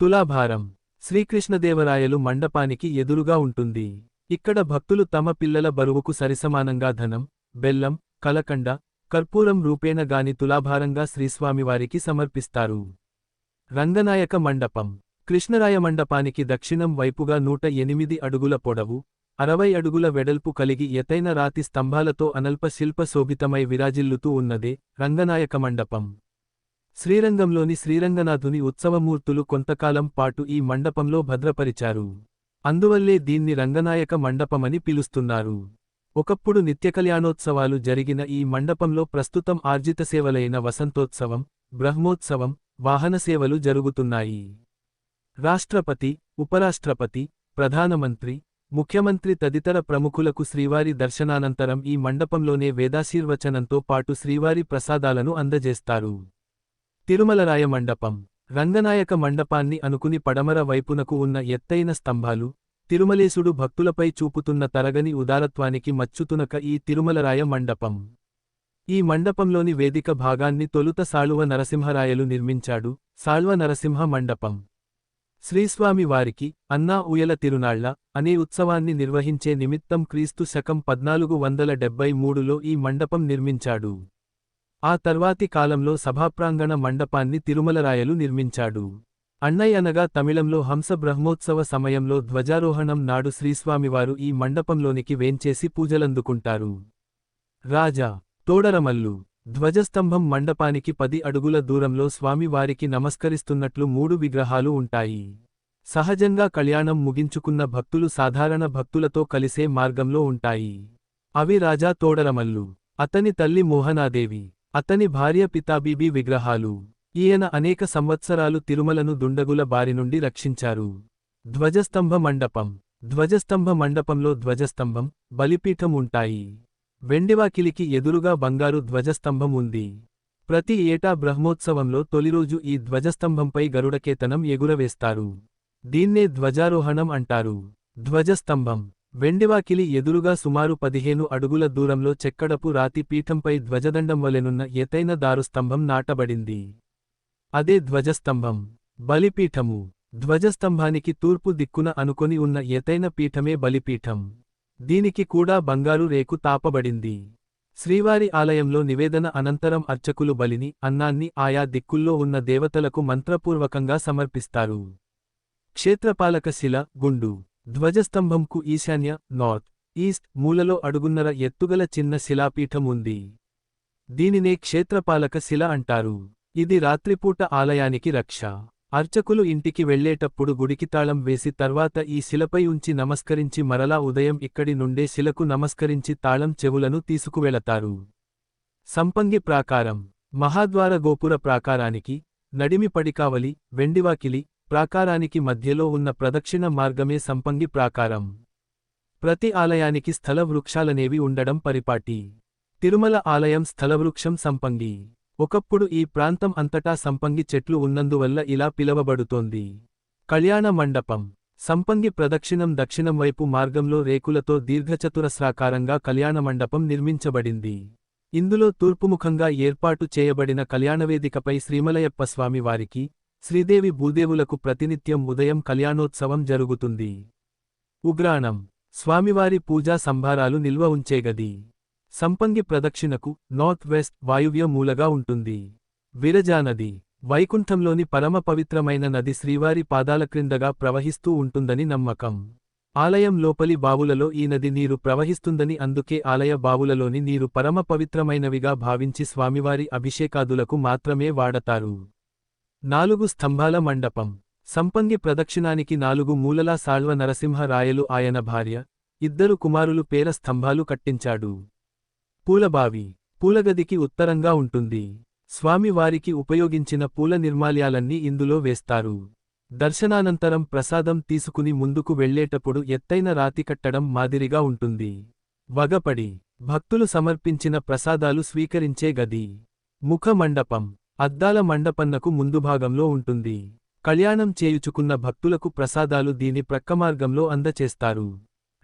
Speaker 1: తులాభారం. శ్రీకృష్ణదేవరాయలు మండపానికి ఎదురుగా ఉంటుంది. ఇక్కడ భక్తులు తమ పిల్లల బరువుకు సరిసమానంగా ధనం, బెల్లం, కలకండ, కర్పూరం రూపేణ గాని తులాభారంగా శ్రీస్వామివారికి సమర్పిస్తారు. రంగనాయక మండపం. కృష్ణరాయ మండపానికి దక్షిణం వైపుగా 108 అడుగుల పొడవు, 60 అడుగుల వెడల్పు కలిగి ఎత్తైన రాతి స్తంభాలతో అనల్ప శిల్ప శోభితమై విరాజిల్లుతూ ఉన్నదే రంగనాయక మండపం. శ్రీరంగంలోని శ్రీరంగనాథుని ఉత్సవమూర్తులు కొంతకాలం పాటు ఈ మండపంలో భద్రపరిచారు. అందువల్లే దీన్ని రంగనాయక మండపమని పిలుస్తున్నారు. ఒకప్పుడు నిత్యకళ్యాణోత్సవాలు జరిగిన ఈ మండపంలో ప్రస్తుతం ఆర్జిత సేవలైన వసంతోత్సవం, బ్రహ్మోత్సవం, వాహనసేవలు జరుగుతున్నాయి. రాష్ట్రపతి, ఉపరాష్ట్రపతి, ప్రధానమంత్రి, ముఖ్యమంత్రి తదితర ప్రముఖులకు శ్రీవారి దర్శనానంతరం ఈ మండపంలోనే వేదాశీర్వచనంతో పాటు శ్రీవారి ప్రసాదాలను అందజేస్తారు. తిరుమలరాయ మండపం. రంగనాయక మండపాన్ని అనుకుని పడమర వైపునకు ఉన్న ఎత్తైన స్తంభాలు, తిరుమలేశుడు భక్తులపై చూపుతున్న తరగని ఉదారత్వానికి మచ్చుతునక ఈ తిరుమలరాయ మండపం. ఈ మండపంలోని వేదిక భాగాన్ని తొలుత సాళువ నరసింహరాయలు నిర్మించాడు. సాళ్వ నరసింహ మండపం. శ్రీస్వామి వారికి అన్నా ఉయల తిరునాళ్ల అనే ఉత్సవాన్ని నిర్వహించే నిమిత్తం క్రీస్తు శకం 1473లో ఈ మండపం నిర్మించాడు. ఆ తర్వాతి కాలంలో సభాప్రాంగణ మండపాన్ని తిరుమలరాయలు నిర్మించాడు. అన్నై అనగా తమిళంలో హంస బ్రహ్మోత్సవ సమయంలో ధ్వజారోహణం నాడు శ్రీస్వామివారు ఈ మండపంలోనికి వేంచేసి పూజలందుకుంటారు. రాజా తోడరమల్లు. ధ్వజస్తంభం మండపానికి 10 అడుగుల దూరంలో స్వామివారికి నమస్కరిస్తున్నట్లు 3 విగ్రహాలు ఉంటాయి. సహజంగా కళ్యాణం ముగించుకున్న భక్తులు సాధారణ భక్తులతో కలిసే మార్గంలో ఉంటాయి. అవి రాజా తోడరమల్లు, అతని తల్లి మోహనాదేవి, అతని భార్య పితాబీబీ విగ్రహాలు. ఈయన అనేక సంవత్సరాలు తిరుమలను దుండగుల బారి నుండి రక్షించారు. ధ్వజస్తంభ మండపం. ధ్వజస్తంభ మండపంలో ధ్వజస్తంభం, బలిపీఠం ఉంటాయి. వెండివాకిలికి ఎదురుగా బంగారు ధ్వజస్తంభం ఉంది. ప్రతి ఏటా బ్రహ్మోత్సవంలో తొలిరోజు ఈ ధ్వజస్తంభంపై గరుడకేతనం ఎగురవేస్తారు. దీన్నే ధ్వజారోహణం అంటారు. ధ్వజస్తంభం. వెండివాకిలి ఎదురుగా సుమారు 15 అడుగుల దూరంలో చెక్కడపు రాతి పీఠంపై ధ్వజదండం వలెనున్న ఎత్తైన దారుస్తంభం నాటబడింది. అదే ధ్వజస్తంభం. బలిపీఠము. ధ్వజస్తంభానికి తూర్పు దిక్కున అనుకొని ఉన్న ఎత్తైన పీఠమే బలిపీఠం. దీనికి కూడా బంగారు రేకు తాపబడింది. శ్రీవారి ఆలయంలో నివేదన అనంతరం అర్చకులు బలిని, అన్నాన్ని ఆయా దిక్కుల్లో ఉన్న దేవతలకు మంత్రపూర్వకంగా సమర్పిస్తారు. క్షేత్రపాలక శిల, గుండు. ధ్వజస్తంభంకు ఈశాన్య, నార్త్ ఈస్ట్ మూలలో అడుగున్నర ఎత్తుగల చిన్న శిలాపీఠం ఉంది. దీనినే క్షేత్రపాలక శిల అంటారు. ఇది రాత్రిపూట ఆలయానికి రక్ష. అర్చకులు ఇంటికి వెళ్లేటప్పుడు గుడికి తాళం వేసి తర్వాత ఈ శిలపై ఉంచి నమస్కరించి మరలా ఉదయం ఇక్కడి నుండే శిలకు నమస్కరించి తాళం చెవులను తీసుకువెళతారు. సంపంగి ప్రాకారం. మహాద్వార గోపుర ప్రాకారానికి, నడిమి పడికావలి, వెండివాకిలి, ప్రాకారానికి మధ్యలో ఉన్న ప్రదక్షిణ మార్గమే సంపంగి ప్రాకారం. ప్రతి ఆలయానికి స్థల వృక్షాలనేవి ఉండడం పరిపాటి. తిరుమల ఆలయం స్థలవృక్షం సంపంగి. ఒకప్పుడు ఈ ప్రాంతం అంతటా సంపంగి చెట్లు ఉన్నందువల్ల ఇలా పిలవబడుతోంది. కళ్యాణ మండపం. సంపంగి ప్రదక్షిణం దక్షిణం వైపు మార్గంలో రేకులతో దీర్ఘచతురస్రాకారంగా కళ్యాణ మండపం నిర్మించబడింది. ఇందులో తూర్పుముఖంగా ఏర్పాటు చేయబడిన కళ్యాణవేదికపై శ్రీమలయప్ప స్వామి వారికి, శ్రీదేవి భూదేవులకు ప్రతినిత్యం ఉదయం కళ్యాణోత్సవం జరుగుతుంది. ఉగ్రాణం. స్వామివారి పూజా సంభారాలు నిల్వ ఉంచే గది. సంపంగి ప్రదక్షిణకు నార్త్ వెస్ట్ వాయువ్య మూలగా ఉంటుంది. విరజానది. వైకుంఠంలోని పరమ పవిత్రమైన నది శ్రీవారి పాదాల క్రిందగా ప్రవహిస్తూ ఉంటుందని నమ్మకం. ఆలయం లోపలి బావులలో ఈ నది నీరు ప్రవహిస్తుందని, అందుకే ఆలయ బావులలోని నీరు పరమ పవిత్రమైనవిగా భావించి స్వామివారి అభిషేకాదులకు మాత్రమే వాడతారు. 4 స్తంభాల మండపం. సంపంగి ప్రదక్షిణానికి 4 మూలలా సాళ్వ నరసింహ రాయలు ఆయన భార్య, 2 కుమారులు పేర స్తంభాలు కట్టించాడు. పూలబావి. పూలగదికి ఉత్తరంగా ఉంటుంది. స్వామివారికి ఉపయోగించిన పూల నిర్మాల్యాలన్నీ ఇందులో వేస్తారు. దర్శనానంతరం ప్రసాదం తీసుకుని ముందుకు వెళ్లేటప్పుడు ఎత్తైన రాతి కట్టడం మాదిరిగా ఉంటుంది. వగపడి. భక్తులు సమర్పించిన ప్రసాదాలు స్వీకరించే గది. ముఖ మండపం. అద్దాల మండపన్నకు ముందుభాగంలో ఉంటుంది. కళ్యాణం చేయుచుకున్న భక్తులకు ప్రసాదాలు దీని ప్రక్కమార్గంలో అందచేస్తారు.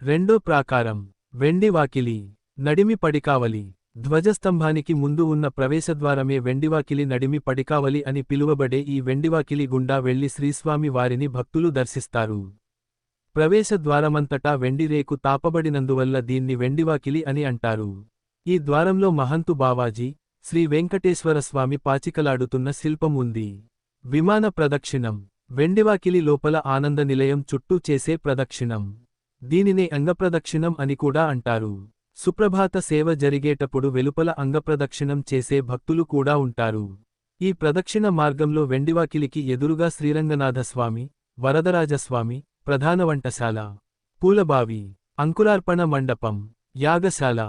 Speaker 1: రెండో ప్రాకారం. వెండి వాకిలి. నడిమి పడికావలి. ధ్వజస్తంభానికి ముందు ఉన్న ప్రవేశద్వారమే వెండివాకిలి, నడిమి పడికావలి అని పిలువబడే ఈ వెండివాకిలి గుండా వెళ్లి శ్రీస్వామి వారిని భక్తులు దర్శిస్తారు. ప్రవేశద్వారమంతటా వెండిరేకు తాపబడినందువల్ల దీన్ని వెండివాకిలి అని అంటారు. ఈ ద్వారంలో మహంతు బావాజీ, శ్రీ వెంకటేశ్వరస్వామి పాచికలాడుతున్న శిల్పం ఉంది. విమాన ప్రదక్షిణం. వెండివాకిలి లోపల ఆనంద నిలయం చుట్టూ చేసే ప్రదక్షిణం. దీనినే అంగప్రదక్షిణం అని కూడా అంటారు. సుప్రభాత సేవ జరిగేటప్పుడు వెలుపల అంగప్రదక్షిణం చేసే భక్తులు కూడా ఉంటారు. ఈ ప్రదక్షిణ మార్గంలో వెండివాకిలికి ఎదురుగా శ్రీరంగనాథస్వామి, వరదరాజస్వామి, ప్రధాన వంటశాల, పూలబావి, అంకురార్పణ మండపం, యాగశాల,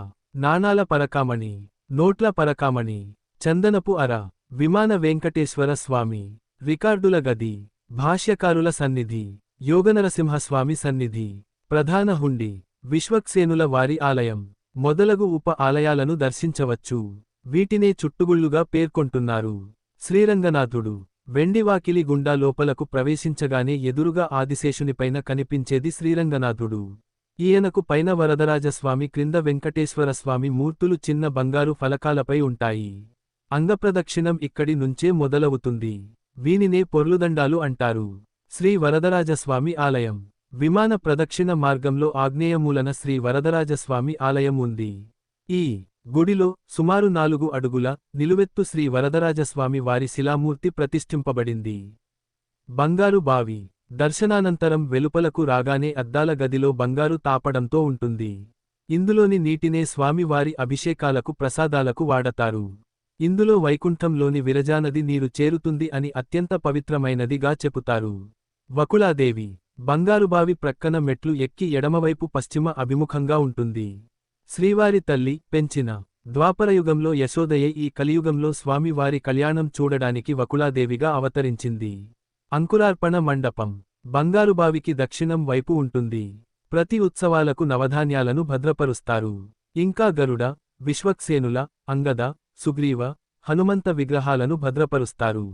Speaker 1: నాణాల పరకామణి, నోట్ల పరకామణి, చందనపు అర, విమాన వెంకటేశ్వర స్వామి, రికార్డుల గది, భాష్యకారుల సన్నిధి, యోగనరసింహస్వామి సన్నిధి, ప్రధాన హుండి, విశ్వక్సేనుల వారి ఆలయం మొదలగు ఉప ఆలయాలను దర్శించవచ్చు. వీటినే చుట్టుగుళ్లుగా పేర్కొంటున్నారు. శ్రీరంగనాథుడు. వెండివాకిలి గుండా లోపలకు ప్రవేశించగానే ఎదురుగా ఆదిశేషునిపైన కనిపించేది శ్రీరంగనాథుడు. ఈయనకు పైన వరదరాజస్వామి, క్రింద వెంకటేశ్వరస్వామి మూర్తులు చిన్న బంగారు ఫలకాలపై ఉంటాయి. అంగప్రదక్షిణం ఇక్కడి నుంచే మొదలవుతుంది. వీనినే పొర్లుదండాలు అంటారు. శ్రీ వరదరాజస్వామి ఆలయం. విమాన ప్రదక్షిణ మార్గంలో ఆగ్నేయమూలన శ్రీ వరదరాజస్వామి ఆలయం ఉంది. ఈ గుడిలో సుమారు 4 అడుగుల నిలువెత్తు శ్రీ వరదరాజస్వామి వారి శిలామూర్తి ప్రతిష్ఠింపబడింది. బంగారు బావి. దర్శనానంతరం వెలుపలకు రాగానే అద్దాల గదిలో బంగారు తాపడంతో ఉంటుంది. ఇందులోని నీటినే స్వామి వారి అభిషేకాలకు ప్రసాదాలకు వాడతారు. ఇందులో వైకుంఠంలోని విరజానది నీరు చేరుతుంది అని అత్యంత పవిత్రమైనదిగా చెపుతారు. వకుళాదేవి. బంగారుబావి ప్రక్కన మెట్లు ఎక్కి ఎడమవైపు పశ్చిమ అభిముఖంగా ఉంటుంది. శ్రీవారి తల్లి పెంచిన. ద్వాపరయుగంలో యశోదయే ఈ కలియుగంలో స్వామివారి కళ్యాణం చూడడానికి వకుళాదేవిగా అవతరించింది. అంకురార్పణ మండపం. బంగారుబావికి దక్షిణం వైపు ఉంటుంది. ప్రతి ఉత్సవాలకు నవధాన్యాలను భద్రపరుస్తారు. ఇంకా గరుడ, విశ్వక్సేనుల, అంగద, సుగ్రీవ, హనుమంత విగ్రహాలను భద్రపరుస్తారు.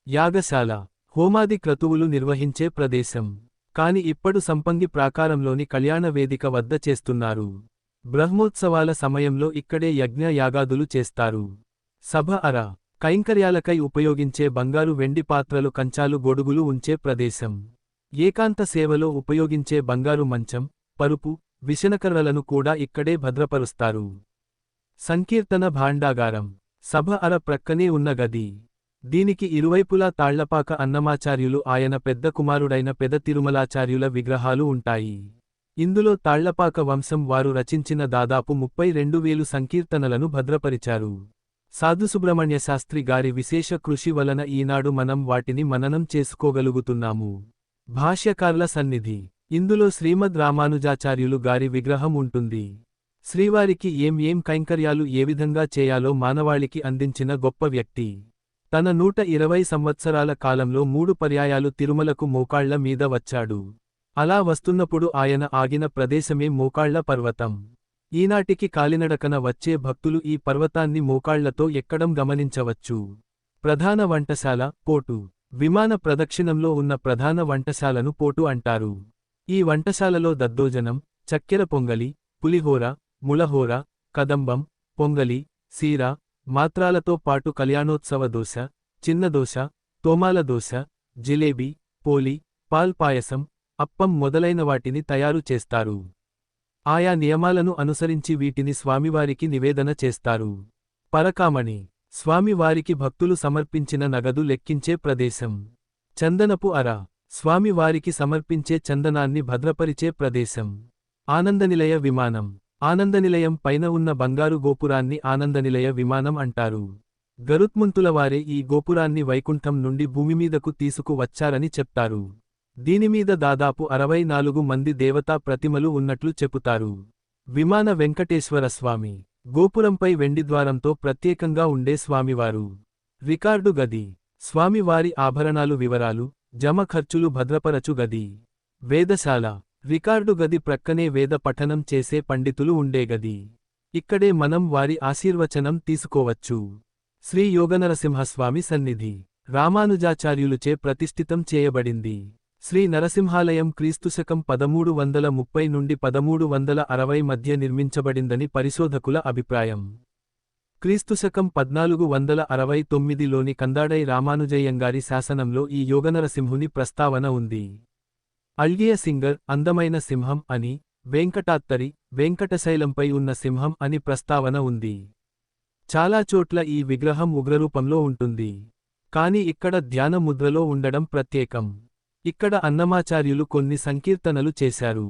Speaker 1: యాగశాల. హోమాది క్రతువులు నిర్వహించే ప్రదేశం. కాని ఇప్పుడు సంపంగి ప్రాకారంలోని కళ్యాణ వేదిక వద్ద చేస్తున్నారు. బ్రహ్మోత్సవాల సమయంలో ఇక్కడే యజ్ఞ యాగాదులు చేస్తారు. సభ అర. కైంకర్యాలకై ఉపయోగించే బంగారు వెండి పాత్రలు కంచాలు గొడుగులు ఉంచే ప్రదేశం. ఏకాంత సేవలో ఉపయోగించే బంగారు మంచం, పరుపు, విషనకర్రలను కూడా ఇక్కడే భద్రపరుస్తారు. సంకీర్తన భాండాగారం. సభ అర ప్రక్కనే ఉన్న గది. దీనికి ఇరువైపులా తాళ్లపాక అన్నమాచార్యులు ఆయన పెద్ద కుమారుడైన పెద తిరుమలాచార్యుల విగ్రహాలు ఉంటాయి. ఇందులో తాళ్లపాక వంశం వారు రచించిన దాదాపు 32,000 సంకీర్తనలను భద్రపరిచారు. సాధుసుబ్రహ్మణ్య శాస్త్రి గారి విశేష కృషి వలన ఈనాడు మనం వాటిని మననం చేసుకోగలుగుతున్నాము. భాష్యకార్ల సన్నిధి. ఇందులో శ్రీమద్ రామానుజాచార్యులు గారి విగ్రహం ఉంటుంది. శ్రీవారికి ఏం కైంకర్యాలు ఏ విధంగా చేయాలో మానవాళికి అందించిన గొప్ప వ్యక్తి. తన 120 సంవత్సరాల కాలంలో 3 పర్యాయాలు తిరుమలకు మోకాళ్ల మీద వచ్చాడు. అలా వస్తున్నప్పుడు ఆయన ఆగిన ప్రదేశమే మోకాళ్ల పర్వతం. ఈనాటికి కాలినడకన వచ్చే భక్తులు ఈ పర్వతాన్ని మోకాళ్లతో ఎక్కడం గమనించవచ్చు. ప్రధాన వంటశాల, పోటు. విమాన ప్రదక్షిణంలో ఉన్న ప్రధాన వంటశాలను పోటు అంటారు. ఈ వంటశాలలో దద్దోజనం, చక్కెర పొంగలి, పులిహోర, ముళహోర, కదంబం, పొంగలి, సీర, మాత్రాలతో పాటు కళ్యాణోత్సవ దోశ, చిన్న దోశ, తోమాల దోశ, జిలేబీ, పోలి, పాల్పాయసం, అప్పం మొదలైన వాటిని తయారు చేస్తారు. ఆయా నియమాలను అనుసరించి వీటిని స్వామివారికి నివేదన చేస్తారు. పరకామణి. స్వామివారికి భక్తులు సమర్పించిన నగదు లెక్కించే ప్రదేశం. చందనపు అర. స్వామివారికి సమర్పించే చందనాన్ని భద్రపరిచే ప్రదేశం. ఆనందనిలయ విమానం. ఆనందనిలయం పైన ఉన్న బంగారు గోపురాన్ని ఆనందనిలయ విమానం అంటారు. గరుత్మంతులవారే ఈ గోపురాన్ని వైకుంఠం నుండి భూమిమీదకు తీసుకు వచ్చారని చెప్తారు. దీనిమీద దాదాపు 64 మంది దేవతా ప్రతిమలు ఉన్నట్లు చెపుతారు. విమాన వెంకటేశ్వరస్వామి. గోపురంపై వెండిద్వారంతో ప్రత్యేకంగా ఉండే స్వామివారు. రికార్డు గది. స్వామివారి ఆభరణాలు వివరాలు, జమ ఖర్చులు భద్రపరచు గది. వేదశాల. రికార్డు గది ప్రక్కనే వేద పఠనం చేసే పండితులు ఉండే గది. ఇక్కడే మనం వారి ఆశీర్వచనం తీసుకోవచ్చు. శ్రీ యోగనరసింహస్వామి సన్నిధి. రామానుజాచార్యులుచే ప్రతిష్ఠితం చేయబడింది. శ్రీ నరసింహాలయం క్రీస్తుశకం 1330 నుండి 1360 మధ్య నిర్మించబడిందని పరిశోధకుల అభిప్రాయం. క్రీస్తుశకం 1469లోని కందాడై రామానుజయ్యంగారి శాసనంలో ఈ యోగనరసింహుని ప్రస్తావన ఉంది. అల్గియ సింగర్ అందమైన సింహం అని, వెంకటాత్తరి వెంకటశైలంపై ఉన్న సింహం అని ప్రస్తావన ఉంది. చాలా చోట్ల ఈ విగ్రహం ఉగ్రరూపంలో ఉంటుంది. కాని ఇక్కడ ధ్యాన ముద్రలో ఉండడం ప్రత్యేకం. ఇక్కడ అన్నమాచార్యులు కొన్ని సంకీర్తనలు చేశారు.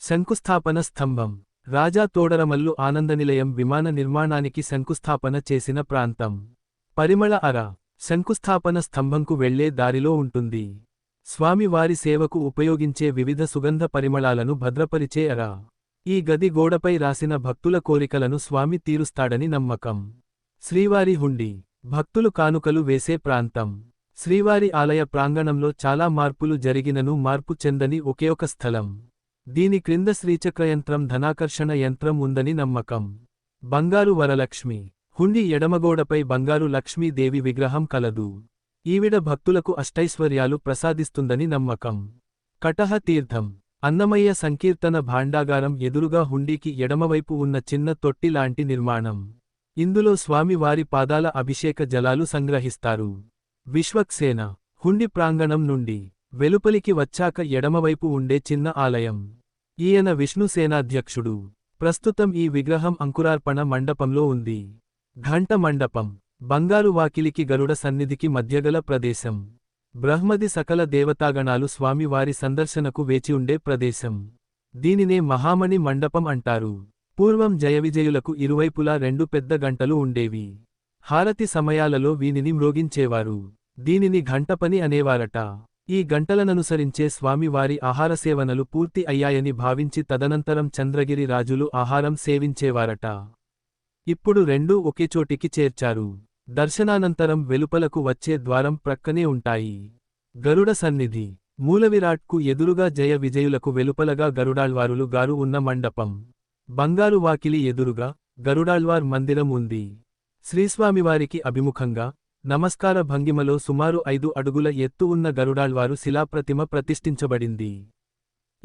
Speaker 1: శంకుస్థాపన స్తంభం. రాజా తోడరమల్లు ఆనందనిలయం విమాన నిర్మాణానికి శంకుస్థాపన చేసిన ప్రాంతం. పరిమళ అర. శంకుస్థాపన స్తంభంకు వెళ్లే దారిలో ఉంటుంది. స్వామివారి సేవకు ఉపయోగించే వివిధ సుగంధ పరిమళాలను భద్రపరిచే అర. ఈ గది గోడపై రాసిన భక్తుల కోరికలను స్వామి తీరుస్తాడని నమ్మకం. శ్రీవారి హుండీ. భక్తులు కానుకలు వేసే ప్రాంతం. శ్రీవారి ఆలయ ప్రాంగణంలో చాలా మార్పులు జరిగినను మార్పు చెందని ఒకే ఒక స్థలం. దీని క్రింద శ్రీచక్రయంత్రం ధనాకర్షణ యంత్రం ఉందని నమ్మకం. బంగారు వరలక్ష్మి. హుండీ ఎడమగోడపై బంగారు లక్ష్మీదేవి విగ్రహం కలదు. ఈవిడ భక్తులకు అష్టైశ్వర్యాలు ప్రసాదిస్తుందని నమ్మకం. కటహ తీర్థం. అన్నమయ్య సంకీర్తన భాండాగారం ఎదురుగా హుండీకి ఎడమవైపు ఉన్న చిన్న తొట్టి లాంటి నిర్మాణం. ఇందులో స్వామివారి పాదాల అభిషేక జలాలు సంగ్రహిస్తారు. విశ్వక్సేన. హుండి ప్రాంగణం నుండి వెలుపలికి వచ్చాక ఎడమవైపు ఉండే చిన్న ఆలయం. ఈయన విష్ణుసేనాధ్యక్షుడు. ప్రస్తుతం ఈ విగ్రహం అంకురార్పణ మండపంలో ఉంది. ఘంట మండపం. బంగారు వాకిలికి గరుడ సన్నిధికి మధ్యగల ప్రదేశం. బ్రహ్మది సకల దేవతాగణాలు స్వామివారి సందర్శనకు వేచిఉండే ప్రదేశం. దీనినే మహామణి మండపం అంటారు. పూర్వం జయవిజయులకు ఇరువైపులా 2 పెద్ద గంటలు ఉండేవి. హారతి సమయాలలో వీనిని మ్రోగించేవారు. దీనిని ఘంటపని అనేవారట. ఈ గంటలననుసరించే స్వామివారి ఆహారసేవనలు పూర్తి అయ్యాయని భావించి తదనంతరం చంద్రగిరి రాజులు ఆహారం సేవించేవారట. ఇప్పుడు రెండూ ఒకేచోటికి చేర్చారు. దర్శనానంతరం వెలుపలకు వచ్చే ద్వారం ప్రక్కనే ఉంటాయి. గరుడ సన్నిధి. మూలవిరాట్కు ఎదురుగా జయ విజయులకు వెలుపలగా గరుడాళ్వారులు గారు ఉన్న మండపం. బంగారు వాకిలి ఎదురుగా గరుడాళ్వార్ మందిరం ఉంది. శ్రీస్వామివారికి అభిముఖంగా నమస్కార భంగిమలో సుమారు 5 అడుగుల ఎత్తు ఉన్న గరుడాళ్వారు శిలాప్రతిమ ప్రతిష్ఠించబడింది.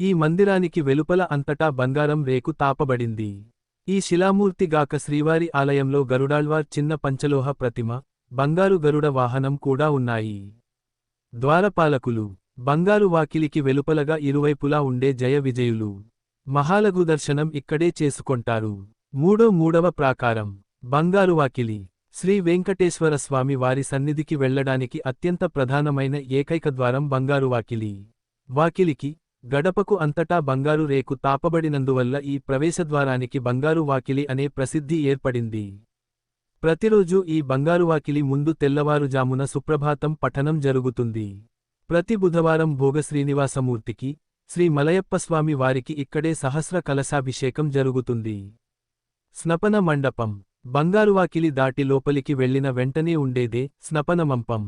Speaker 1: ఈ మందిరానికి వెలుపల అంతటా బంగారం రేకు తాపబడింది. ఈ శిలామూర్తిగాక శ్రీవారి ఆలయంలో గరుడాళ్వార్ చిన్న పంచలోహ ప్రతిమ, బంగారు గరుడ వాహనం కూడా ఉన్నాయి. ద్వారపాలకులు బంగారు వాకిలికి వెలుపలగా ఇరువైపులా ఉండే జయ విజయులు. మహాలఘు దర్శనం ఇక్కడే చేసుకొంటారు. మూడవ ప్రాకారం బంగారు వాకిలి. శ్రీ వెంకటేశ్వర స్వామి వారి సన్నిధికి వెళ్లడానికి అత్యంత ప్రధానమైన ఏకైక ద్వారం బంగారు వాకిలి. వాకిలికి, గడపకు అంతటా బంగారు రేకు తాపబడినందువల్ల ఈ ప్రవేశద్వారానికి బంగారు వాకిలి అనే ప్రసిద్ధి ఏర్పడింది. ప్రతిరోజూ ఈ బంగారు వాకిలి ముందు తెల్లవారుజామున సుప్రభాతం పఠనం జరుగుతుంది. ప్రతి బుధవారం భోగ శ్రీనివాసమూర్తికి, శ్రీ మలయప్పస్వామి వారికి ఇక్కడే సహస్ర కలశాభిషేకం జరుగుతుంది. స్నపన మండపం బంగారు వాకిలి దాటి లోపలికి వెళ్లిన వెంటనే ఉండేదే స్నపన మంపం.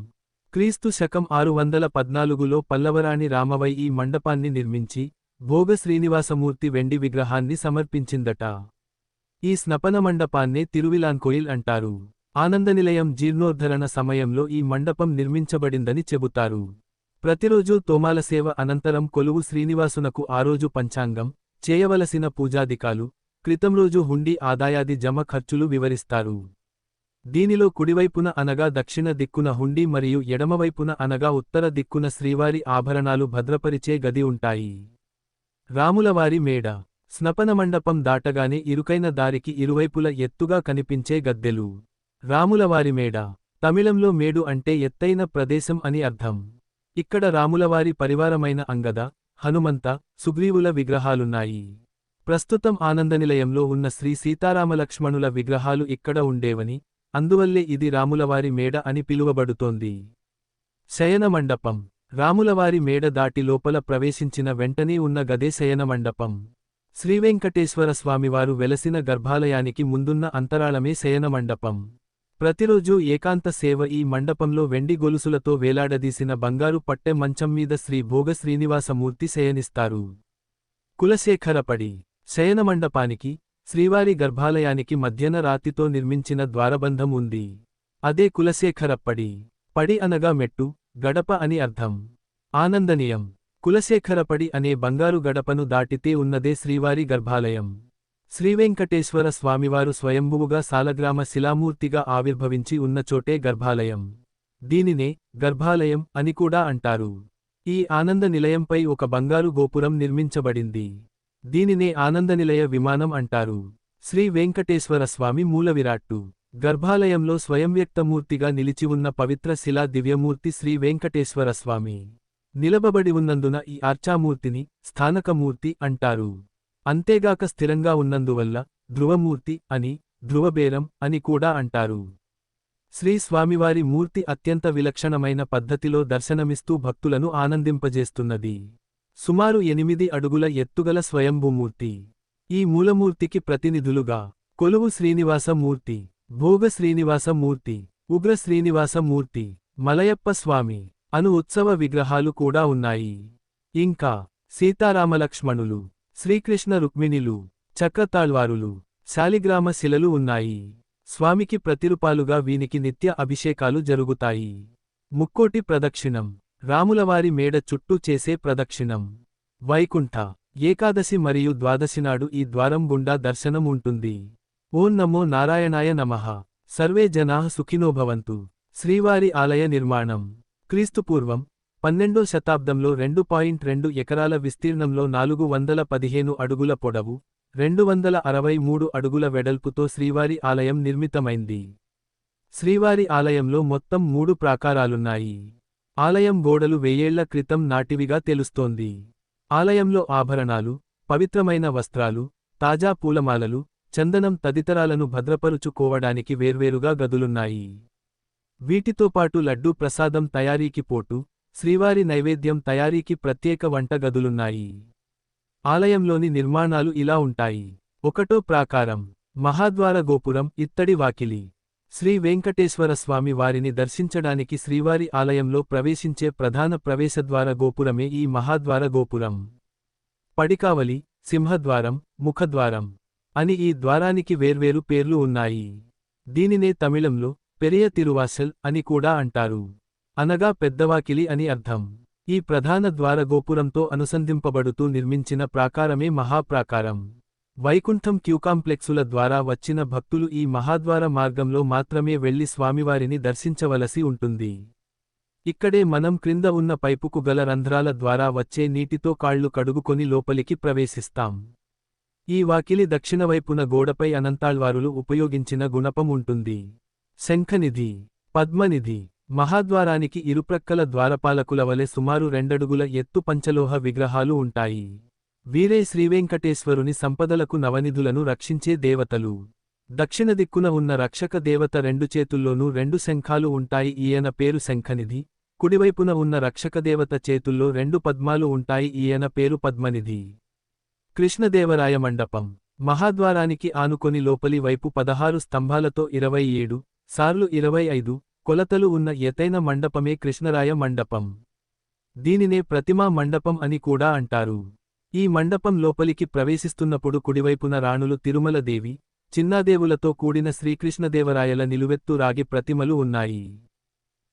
Speaker 1: క్రీస్తు శకం 614లో పల్లవరాణి రామవై ఈ మండపాన్ని నిర్మించి భోగ శ్రీనివాసమూర్తి వెండి విగ్రహాన్ని సమర్పించిందట. ఈ స్నపన మండపాన్నే తిరువిలాన్కోయిల్ అంటారు. ఆనందనిలయం జీర్ణోద్ధరణ సమయంలో ఈ మండపం నిర్మించబడిందని చెబుతారు. ప్రతిరోజూ తోమాల సేవ అనంతరం కొలువు శ్రీనివాసునకు ఆరోజు పంచాంగం, చేయవలసిన పూజాదికాలు, క్రితంరోజు హుండీ ఆదాయాది జమ ఖర్చులు వివరిస్తారు. దీనిలో కుడివైపున అనగా దక్షిణ దిక్కున హుండీ మరియు ఎడమవైపున అనగా ఉత్తర దిక్కున శ్రీవారి ఆభరణాలు భద్రపరిచే గది ఉంటాయి. రాములవారి మేడ స్నపన మండపం దాటగానే ఇరుకైన దారికి ఇరువైపుల ఎత్తుగా కనిపించే గద్దెలు. రాములవారి మేడ తమిళంలో మేడు అంటే ఎత్తైన ప్రదేశం అని అర్థం. ఇక్కడ రాములవారి పరివారమైన అంగద, హనుమంత, సుగ్రీవుల విగ్రహాలున్నాయి. ప్రస్తుతం ఆనందనిలయంలో ఉన్న శ్రీ సీతారామలక్ష్మణుల విగ్రహాలు ఇక్కడ ఉండేవని, అందువల్లే ఇది రాములవారి మేడ అని పిలువబడుతోంది. శయన మండపం రాములవారి మేడ దాటి లోపల ప్రవేశించిన వెంటనే ఉన్న గదే శయన మండపం. శ్రీవెంకటేశ్వర స్వామివారు వెలసిన గర్భాలయానికి ముందున్న అంతరాళమే శయన మండపం. ప్రతిరోజూ ఏకాంత సేవ ఈ మండపంలో వెండి గొలుసులతో వేలాడదీసిన బంగారు పట్టె మంచం మీద శ్రీ భోగ శ్రీనివాసమూర్తి శయనిస్తారు. కులశేఖరపడి శయనమండపానికి, శ్రీవారి గర్భాలయానికి మధ్యన రాతితో నిర్మించిన ద్వారబంధం ఉంది. అదే కులశేఖరప్పడి. పడి అనగా మెట్టు, గడప అని అర్థం. ఆనందనీయం కులశేఖరపడి అనే బంగారు గడపను దాటితే ఉన్నదే శ్రీవారి గర్భాలయం. శ్రీవెంకటేశ్వర స్వామివారు స్వయంభువుగా సాలగ్రామ శిలామూర్తిగా ఆవిర్భవించి ఉన్నచోటే గర్భాలయం. దీనినే గర్భాలయం అని కూడా అంటారు. ఈ ఆనంద నిలయంపై ఒక బంగారు గోపురం నిర్మించబడింది. దీనినే ఆనందనిలయ విమానం అంటారు. శ్రీ వెంకటేశ్వర స్వామి మూలవిరాట్టు గర్భాలయంలో స్వయంవ్యక్తమూర్తిగా నిలిచి ఉన్న పవిత్ర శిలా దివ్యమూర్తి శ్రీ వెంకటేశ్వర స్వామి. నిలబబడి ఉన్నందున ఈ ఆర్చామూర్తిని స్థానకమూర్తి అంటారు. అంతేగాక స్థిరంగా ఉన్నందువల్ల ధ్రువమూర్తి అని, ధ్రువబేరం అని కూడా అంటారు. శ్రీ స్వామివారి మూర్తి అత్యంత విలక్షణమైన పద్ధతిలో దర్శనమిస్తూ భక్తులను ఆనందింపజేస్తున్నది. సుమారు 8 అడుగుల ఎత్తుగల స్వయంభూమూర్తి. ఈ మూలమూర్తికి ప్రతినిధులుగా కొలువు శ్రీనివాసమూర్తి, భోగ శ్రీనివాసమూర్తి, ఉగ్ర శ్రీనివాసమూర్తి, మలయప్ప స్వామి అను ఉత్సవ విగ్రహాలు కూడా ఉన్నాయి. ఇంకా సీతారామలక్ష్మణులు, శ్రీకృష్ణ రుక్మిణిలు, చక్రతాళ్వారులు, శాలిగ్రామ శిలలు ఉన్నాయి. స్వామికి ప్రతిరూపాలుగా వీనికి నిత్య అభిషేకాలు జరుగుతాయి. ముక్కోటి ప్రదక్షిణం రాములవారి మేడ చుట్టూ చేసే ప్రదక్షిణం. వైకుంఠ ఏకాదశి మరియు ద్వాదశినాడు ఈ ద్వారం గుండా దర్శనం ఉంటుంది. ఓం నమో నారాయణాయ నమః. సర్వే జనాః సుఖినో భవంతు. శ్రీవారి ఆలయ నిర్మాణం క్రీస్తుపూర్వం 12వ శతాబ్దంలో 2.2 ఎకరాల విస్తీర్ణంలో 415 అడుగుల పొడవు, 263 అడుగుల వెడల్పుతో శ్రీవారి ఆలయం నిర్మితమైంది. శ్రీవారి ఆలయంలో మొత్తం 3 ప్రాకారాలున్నాయి. ఆలయం గోడలు 1000 ఏళ్ల క్రితం నాటివిగా తెలుస్తోంది. ఆలయంలో ఆభరణాలు, పవిత్రమైన వస్త్రాలు, తాజా పూలమాలలు, చందనం తదితరాలను భద్రపరుచుకోవడానికి వేర్వేరుగా గదులున్నాయి. వీటితో పాటు లడ్డూ ప్రసాదం తయారీకి పోటు, శ్రీవారి నైవేద్యం తయారీకి ప్రత్యేక వంట గదులున్నాయి. ఆలయంలోని నిర్మాణాలు ఇలా ఉంటాయి. 1వ ప్రాకారం మహాద్వార గోపురం, ఇత్తడి వాకిలి. శ్రీ వెంకటేశ్వర స్వామి వారిని దర్శించడానికి శ్రీవారి ఆలయంలో ప్రవేశించే ప్రధాన ప్రవేశద్వార గోపురమే ఈ మహాద్వార గోపురం. పడికావలి, సింహద్వారం, ముఖద్వారం అని ఈ ద్వారానికి వేర్వేరు పేర్లు ఉన్నాయి. దీనినే తమిళంలో పెరియ తిరువాసల్ అని కూడా అంటారు. అనగా పెద్దవాకిలి అని అర్థం. ఈ ప్రధాన ద్వార గోపురంతో అనుసంధింపబడుతూ నిర్మించిన ప్రాకారమే మహాప్రాకారం. వైకుంఠం క్యూకాంప్లెక్సుల ద్వారా వచ్చిన భక్తులు ఈ మహాద్వార మార్గంలో మాత్రమే వెళ్లి స్వామివారిని దర్శించవలసి ఉంటుంది. ఇక్కడే మనం క్రింద ఉన్న పైపుకు గల రంధ్రాల ద్వారా వచ్చే నీటితో కాళ్లు కడుగుకొని లోపలికి ప్రవేశిస్తాం. ఈ వాకిలి దక్షిణవైపున గోడపై అనంతాళ్వారులు ఉపయోగించిన గుణపం ఉంటుంది. శంఖనిధి, పద్మనిధి. మహాద్వారానికి ఇరుప్రక్కల ద్వారపాలకుల వలె సుమారు 2 అడుగుల ఎత్తు పంచలోహ విగ్రహాలు ఉంటాయి. వీరే శ్రీవేంకటేశ్వరుని సంపదలకు నవనిధులను రక్షించే దేవతలు. దక్షిణ దిక్కున ఉన్న రక్షక దేవత 2 చేతుల్లోనూ 2 శంఖాలు ఉంటాయి. ఈయన పేరు శంఖనిధి. కుడివైపున ఉన్న రక్షకదేవత చేతుల్లో 2 పద్మాలు ఉంటాయి. ఈయన పేరు పద్మనిధి. కృష్ణదేవరాయ మండపం. మహాద్వారానికి ఆనుకొని లోపలి వైపు 16 స్తంభాలతో 27 సార్లు 25 కొలతలు ఉన్న ఎత్తైన మండపమే కృష్ణరాయ మండపం. దీనినే ప్రతిమా మండపం అని కూడా అంటారు. ఈ మండపం లోపలికి ప్రవేశిస్తున్నప్పుడు కుడివైపున రాణులు తిరుమలదేవి, చిన్నాదేవులతో కూడిన శ్రీకృష్ణదేవరాయల నిలువెత్తు రాగి ప్రతిమలు ఉన్నాయి.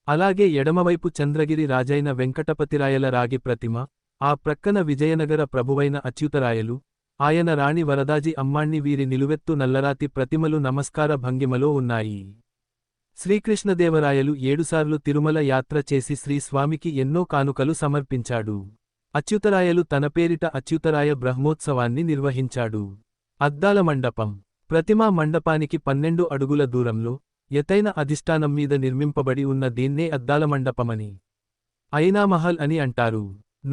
Speaker 1: అలాగే ఎడమవైపు చంద్రగిరి రాజైన వెంకటపతిరాయల రాగి ప్రతిమ, ఆ ప్రక్కన విజయనగర ప్రభువైన అచ్యుతరాయలు, ఆయన రాణి వరదాజి అమ్మాణ్ణి వీరి నిలువెత్తు నల్లరాతి ప్రతిమలు నమస్కార భంగిమలో ఉన్నాయి. శ్రీకృష్ణదేవరాయలు 7 సార్లు తిరుమల యాత్ర చేసి శ్రీస్వామికి ఎన్నో కానుకలు సమర్పించాడు. అచ్యుతరాయలు తన పేరిట అచ్యుతరాయ బ్రహ్మోత్సవాన్ని నిర్వహించాడు. అద్దాల మండపం. ప్రతిమా మండపానికి 12 అడుగుల దూరంలో ఎత్తైన అధిష్టానం మీద నిర్మింపబడి ఉన్న దీన్నే అద్దాల మండపమని, ఐనామహల్ అని అంటారు.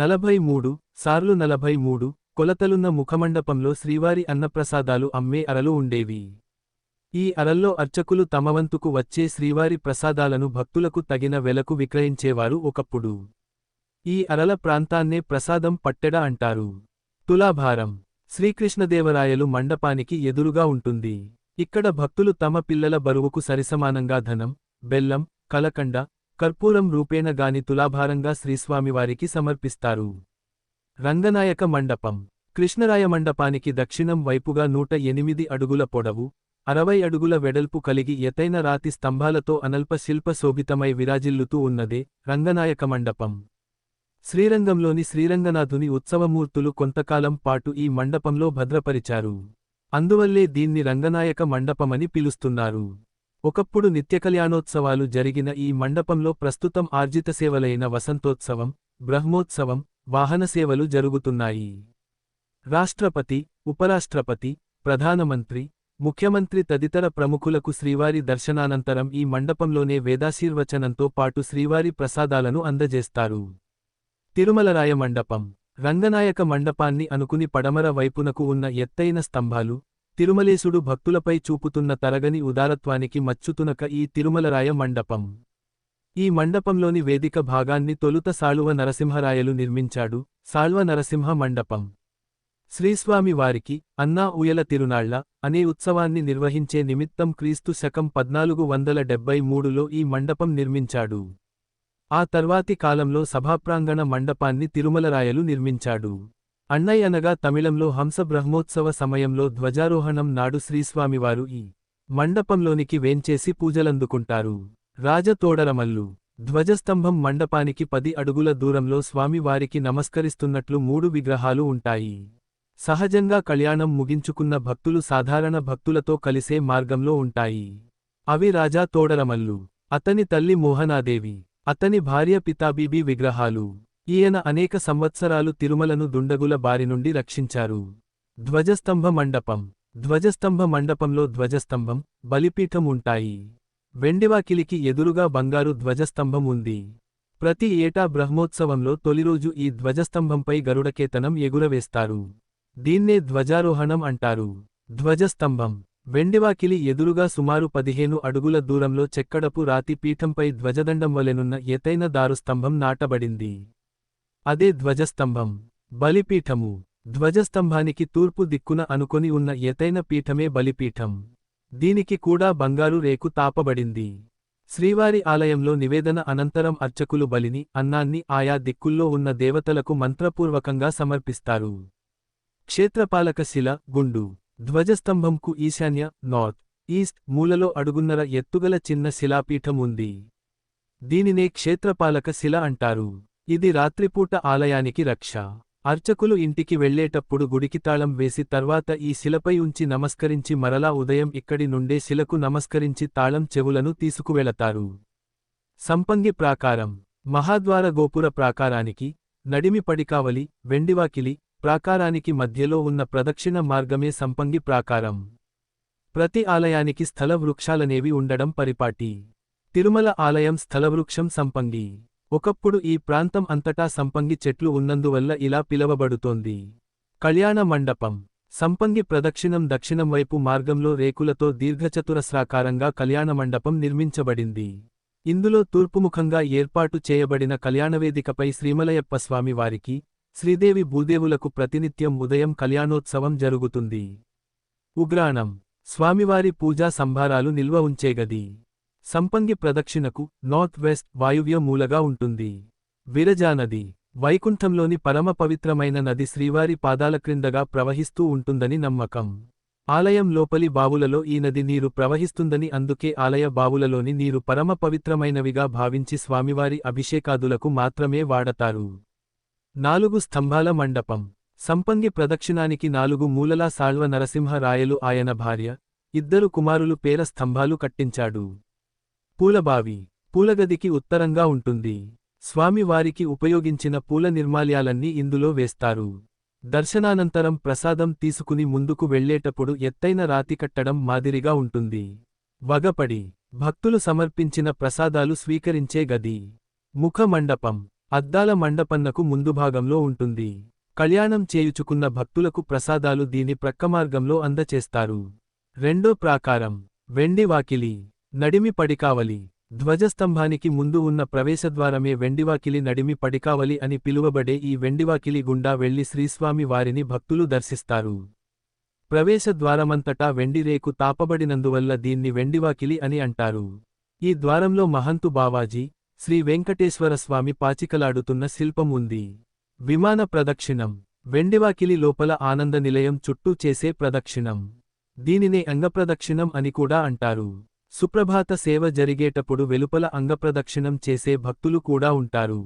Speaker 1: 43 సార్లు 43 కొలతలున్న ముఖమండపంలో శ్రీవారి అన్నప్రసాదాలు అమ్మే అరలు ఉండేవి. ఈ అరల్లో అర్చకులు తమవంతుకు వచ్చే శ్రీవారి ప్రసాదాలను భక్తులకు తగిన వెలకు విక్రయించేవారు ఒకప్పుడు. ఈ అరల ప్రాంతాన్నే ప్రసాదం పట్టెడ అంటారు. తులాభారం. శ్రీకృష్ణదేవరాయలు మండపానికి ఎదురుగా ఉంటుంది. ఇక్కడ భక్తులు తమ పిల్లల బరువుకు సరిసమానంగా ధనం, బెల్లం, కలకండ, కర్పూరం రూపేణ గాని తులాభారంగా శ్రీస్వామివారికి సమర్పిస్తారు. రంగనాయక మండపం. కృష్ణరాయ మండపానికి దక్షిణం వైపుగా 108 అడుగుల పొడవు, 60 అడుగుల వెడల్పు కలిగి ఎత్తైన రాతి స్తంభాలతో అనల్ప శిల్ప శోభితమై విరాజిల్లుతూ ఉన్నదే రంగనాయక మండపం. శ్రీరంగంలోని శ్రీరంగనాథుని ఉత్సవమూర్తులు కొంతకాలం పాటు ఈ మండపంలో భద్రపరిచారు. అందువల్లే దీన్ని రంగనాయక మండపమని పిలుస్తున్నారు. ఒకప్పుడు నిత్యకళ్యాణోత్సవాలు జరిగిన ఈ మండపంలో ప్రస్తుతం ఆర్జిత సేవలైన వసంతోత్సవం, బ్రహ్మోత్సవం, వాహనసేవలు జరుగుతున్నాయి. రాష్ట్రపతి, ఉపరాష్ట్రపతి, ప్రధానమంత్రి, ముఖ్యమంత్రి తదితర ప్రముఖులకు శ్రీవారి దర్శనానంతరం ఈ మండపంలోనే వేదాశీర్వచనంతో పాటు శ్రీవారి ప్రసాదాలను అందజేస్తారు. తిరుమలరాయ మండపం. రంగనాయక మండపాన్ని అనుకుని పడమర వైపునకు ఉన్న ఎత్తైన స్తంభాలు, తిరుమలేశుడు భక్తులపై చూపుతున్న తరగని ఉదారత్వానికి మచ్చుతునక ఈ తిరుమలరాయ మండపం. ఈ మండపంలోని వేదిక భాగాన్ని తొలుత సాళువ నరసింహరాయలు నిర్మించాడు. సాళ్వ నరసింహ మండపం. శ్రీస్వామి వారికి అన్నా ఉయల తిరునాళ్ల అనే ఉత్సవాన్ని నిర్వహించే నిమిత్తం క్రీస్తు శకం 1473లో ఈ మండపం నిర్మించాడు. ఆ తర్వాతి కాలంలో సభాప్రాంగణ మండపాన్ని తిరుమలరాయలు నిర్మించాడు. అన్నయ్ అనగా తమిళంలో హంస బ్రహ్మోత్సవ సమయంలో ధ్వజారోహణం నాడు శ్రీస్వామివారు ఈ మండపంలోనికి వేంచేసి పూజలందుకుంటారు. రాజతోడరమల్లు. ధ్వజస్తంభం మండపానికి 10 అడుగుల దూరంలో స్వామివారికి నమస్కరిస్తున్నట్లు 3 విగ్రహాలు ఉంటాయి. సహజంగా కళ్యాణం ముగించుకున్న భక్తులు సాధారణ భక్తులతో కలిసే మార్గంలో ఉంటాయి. అవి రాజా తోడరమల్లు, అతని తల్లి మోహనాదేవి, అతని భార్య పితాబీబీ విగ్రహాలు. ఈయన అనేక సంవత్సరాలు తిరుమలను దుండగుల బారి నుండి రక్షించారు. ధ్వజస్తంభ మండపం. ధ్వజస్తంభ మండపంలో ధ్వజస్తంభం, బలిపీఠం ఉంటాయి. వెండివాకిలికి ఎదురుగా బంగారు ధ్వజస్తంభం ఉంది. ప్రతి ఏటా బ్రహ్మోత్సవంలో తొలిరోజు ఈ ధ్వజస్తంభంపై గరుడకేతనం ఎగురవేస్తారు. దీన్నే ధ్వజారోహణం అంటారు. ధ్వజస్తంభం. వెండివాకిలి ఎదురుగా సుమారు 15 అడుగుల దూరంలో చెక్కడపు రాతి పీఠంపై ధ్వజదండం వలెనున్న ఎత్తైన దారుస్తంభం నాటబడింది. అదే ధ్వజస్తంభం. బలిపీఠము. ధ్వజస్తంభానికి తూర్పు దిక్కున అనుకొని ఉన్న ఎత్తైన పీఠమే బలిపీఠం. దీనికి కూడా బంగారు రేకు తాపబడింది. శ్రీవారి ఆలయంలో నివేదన అనంతరం అర్చకులు బలిని, అన్నాన్ని ఆయా దిక్కుల్లో ఉన్న దేవతలకు మంత్రపూర్వకంగా సమర్పిస్తారు. క్షేత్రపాలక శిల, గుండు. ధ్వజస్తంభంకు ఈశాన్య, నార్త్ ఈస్ట్ మూలలో అడుగున్నర ఎత్తుగల చిన్న శిలాపీఠం ఉంది. దీనినే క్షేత్రపాలక శిల అంటారు. ఇది రాత్రిపూట ఆలయానికి రక్ష. అర్చకులు ఇంటికి వెళ్ళేటప్పుడు గుడికి తాళం వేసి తర్వాత ఈ శిలపై ఉంచి నమస్కరించి మరలా ఉదయం ఇక్కడి నుండే శిలకు నమస్కరించి తాళం చెవులను తీసుకువెళతారు. సంపంగి ప్రాకారం. మహాద్వార గోపుర ప్రాకారానికి, నడిమి పడికావలి, వెండివాకిలి, ప్రాకారానికి మధ్యలో ఉన్న ప్రదక్షిణ మార్గమే సంపంగి ప్రాకారం. ప్రతి ఆలయానికి స్థల వృక్షాలనేవి ఉండడం పరిపాటి. తిరుమల ఆలయం స్థలవృక్షం సంపంగి. ఒకప్పుడు ఈ ప్రాంతం అంతటా సంపంగి చెట్లు ఉన్నందువల్ల ఇలా పిలవబడుతోంది. కళ్యాణ మండపం. సంపంగి ప్రదక్షిణం దక్షిణం వైపు మార్గంలో రేకులతో దీర్ఘచతురస్రాకారంగా కళ్యాణ మండపం నిర్మించబడింది. ఇందులో తూర్పుముఖంగా ఏర్పాటు చేయబడిన కళ్యాణవేదికపై శ్రీమలయప్ప స్వామి వారికి, శ్రీదేవి భూదేవులకు ప్రతినిత్యం ఉదయం కళ్యాణోత్సవం జరుగుతుంది. ఉగ్రాణం. స్వామివారి పూజా సంభారాలు నిల్వ ఉంచే గది. సంపంగి ప్రదక్షిణకు నార్త్ వెస్ట్ వాయువ్య మూలగా ఉంటుంది. విరజానది. వైకుంఠంలోని పరమ పవిత్రమైన నది శ్రీవారి పాదాల క్రిందగా ప్రవహిస్తూ ఉంటుందని నమ్మకం. ఆలయం లోపలి బావులలో ఈ నది నీరు ప్రవహిస్తుందని, అందుకే ఆలయ బావులలోని నీరు పరమ పవిత్రమైనవిగా భావించి స్వామివారి అభిషేకాదులకు మాత్రమే వాడతారు. 4 స్తంభాల మండపం. సంపంగి ప్రదక్షిణానికి 4 మూలలా సాళ్వ నరసింహ రాయలు ఆయన భార్య, 2 కుమారులు పేర స్తంభాలు కట్టించాడు. పూలబావి. పూలగదికి ఉత్తరంగా ఉంటుంది. స్వామివారికి ఉపయోగించిన పూల నిర్మాల్యాలన్నీ ఇందులో వేస్తారు. దర్శనానంతరం ప్రసాదం తీసుకుని ముందుకు వెళ్లేటప్పుడు ఎత్తైన రాతి కట్టడం మాదిరిగా ఉంటుంది. వగపడి. భక్తులు సమర్పించిన ప్రసాదాలు స్వీకరించే గది. ముఖ మండపం. అద్దాల మండపన్నకు ముందుభాగంలో ఉంటుంది. కళ్యాణం చేయుచుకున్న భక్తులకు ప్రసాదాలు దీని ప్రక్కమార్గంలో అందచేస్తారు. రెండో ప్రాకారం. వెండి వాకిలి. నడిమి పడికావలి. ధ్వజస్తంభానికి ముందు ఉన్న ప్రవేశద్వారమే వెండివాకిలి. నడిమి పడికావలి అని పిలువబడే ఈ వెండివాకిలి గుండా వెళ్లి శ్రీస్వామి వారిని భక్తులు దర్శిస్తారు. ప్రవేశద్వారమంతటా వెండి రేకు తాపబడినందువల్ల దీన్ని వెండివాకిలి అని అంటారు. ఈ ద్వారంలో మహంతు బావాజీ, శ్రీ వెంకటేశ్వరస్వామి పాచికలాడుతున్న శిల్పం ఉంది. విమాన ప్రదక్షిణం. వెండివాకిలి లోపల ఆనంద నిలయం చుట్టూ చేసే ప్రదక్షిణం. దీనినే అంగప్రదక్షిణం అని కూడా అంటారు. సుప్రభాత సేవ జరిగేటప్పుడు వెలుపల అంగప్రదక్షిణం చేసే భక్తులు కూడా ఉంటారు.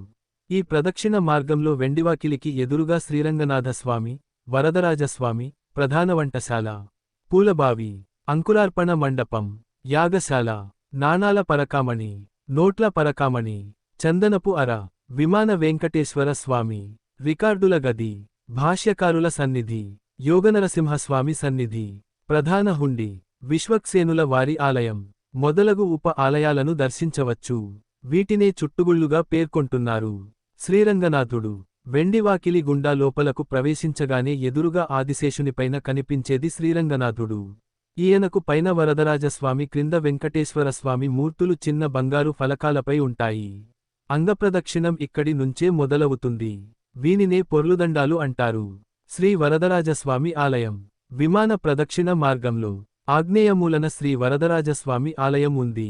Speaker 1: ఈ ప్రదక్షిణ మార్గంలో వెండివాకిలికి ఎదురుగా శ్రీరంగనాథస్వామి, వరదరాజస్వామి, ప్రధాన వంటశాల, పూలబావి, అంకురార్పణ మండపం, యాగశాల, నాణాల పరకామణి, నోట్ల పరకామణి, చందనపు అర, విమాన వెంకటేశ్వర స్వామి, రికార్డుల గది, భాష్యకారుల సన్నిధి, యోగనరసింహస్వామి సన్నిధి, ప్రధాన హుండి, విశ్వక్సేనుల వారి ఆలయం మొదలగు ఉప ఆలయాలను దర్శించవచ్చు. వీటినే చుట్టుగుళ్లుగా పేర్కొంటున్నారు. శ్రీరంగనాథుడు. వెండివాకిలి గుండా లోపలకు ప్రవేశించగానే ఎదురుగా ఆదిశేషునిపైన కనిపించేది శ్రీరంగనాథుడు. ఈయనకు పైన వరదరాజస్వామి, క్రింద వెంకటేశ్వరస్వామి మూర్తులు చిన్న బంగారు ఫలకాలపై ఉంటాయి. అంగప్రదక్షిణం ఇక్కడి నుంచే మొదలవుతుంది. వీనినే పొర్లుదండాలు అంటారు. శ్రీ వరదరాజస్వామి ఆలయం. విమాన ప్రదక్షిణ మార్గంలో ఆగ్నేయమూలన శ్రీ వరదరాజస్వామి ఆలయం ఉంది.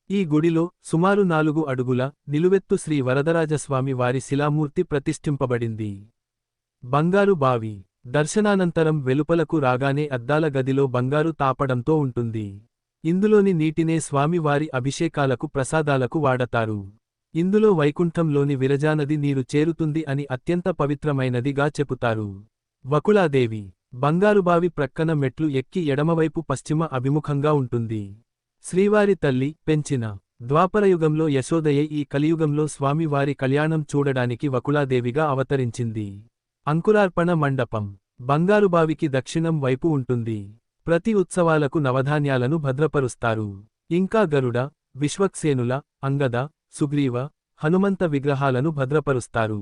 Speaker 1: ఈ గుడిలో సుమారు 4 అడుగుల నిలువెత్తు శ్రీ వరదరాజస్వామి వారి శిలామూర్తి ప్రతిష్ఠింపబడింది. బంగారు బావి. దర్శనానంతరం వెలుపలకు రాగానే అద్దాల గదిలో బంగారు తాపడంతో ఉంటుంది. ఇందులోని నీటినే స్వామి వారి అభిషేకాలకు ప్రసాదాలకు వాడతారు. ఇందులో వైకుంఠంలోని విరజానది నీరు చేరుతుంది అని అత్యంత పవిత్రమైనదిగా చెపుతారు. వకుళాదేవి. బంగారుబావి ప్రక్కన మెట్లు ఎక్కి ఎడమవైపు పశ్చిమ అభిముఖంగా ఉంటుంది. శ్రీవారి తల్లి పెంచిన. ద్వాపరయుగంలో యశోదయే ఈ కలియుగంలో స్వామివారి కళ్యాణం చూడడానికి వకుళాదేవిగా అవతరించింది. అంకురార్పణ మండపం. బంగారుబావికి దక్షిణం వైపు ఉంటుంది. ప్రతి ఉత్సవాలకు నవధాన్యాలను భద్రపరుస్తారు. ఇంకా గరుడ, విశ్వక్సేనుల, అంగద, సుగ్రీవ, హనుమంత విగ్రహాలను భద్రపరుస్తారు.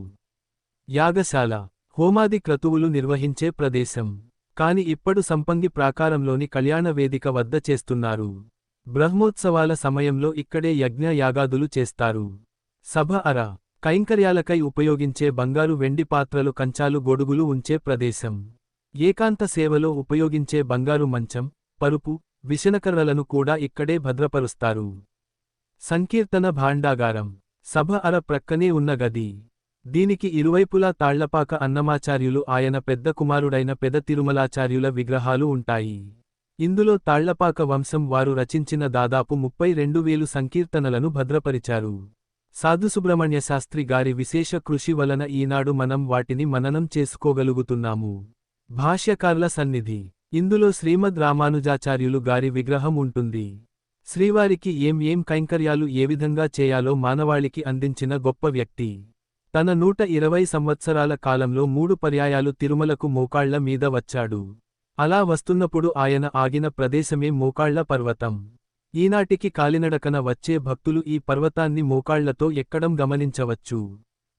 Speaker 1: యాగశాల. హోమాది క్రతువులు నిర్వహించే ప్రదేశం. కాని ఇప్పుడు సంపంగి ప్రాకారంలోని కళ్యాణ వేదిక వద్ద చేస్తున్నారు. బ్రహ్మోత్సవాల సమయంలో ఇక్కడే యజ్ఞ యాగాదులు చేస్తారు. సభ అర. కైంకర్యాలకై ఉపయోగించే బంగారు వెండి పాత్రలు, కంచాలు, గొడుగులు ఉంచే ప్రదేశం. ఏకాంత సేవలో ఉపయోగించే బంగారు మంచం, పరుపు, విశనకర్రలను కూడా ఇక్కడే భద్రపరుస్తారు. సంకీర్తన భాండాగారం. సభ అర ప్రక్కనే ఉన్న గది. దీనికి ఇరువైపులా తాళ్లపాక అన్నమాచార్యులు, ఆయన పెద్ద కుమారుడైన పెద తిరుమలాచార్యుల విగ్రహాలు ఉంటాయి. ఇందులో తాళ్లపాక వంశం వారు రచించిన దాదాపు 32,000 సంకీర్తనలను భద్రపరిచారు. సాధుసుబ్రహ్మణ్య శాస్త్రి గారి విశేష కృషి వలన ఈనాడు మనం వాటిని మననం చేసుకోగలుగుతున్నాము. భాష్యకారుల సన్నిధి. ఇందులో శ్రీమద్ రామానుజాచార్యులు గారి విగ్రహం ఉంటుంది. శ్రీవారికి ఏం కైంకర్యాలు ఏ విధంగా చేయాలో మానవాళికి అందించిన గొప్ప వ్యక్తి. తన 120 సంవత్సరాల కాలంలో 3 పర్యాయాలు తిరుమలకు మోకాళ్ల మీద వచ్చాడు. అలా వస్తున్నప్పుడు ఆయన ఆగిన ప్రదేశమే మోకాళ్ల పర్వతం. ఈనాటికి కాలినడకన వచ్చే భక్తులు ఈ పర్వతాన్ని మోకాళ్లతో ఎక్కడం గమనించవచ్చు.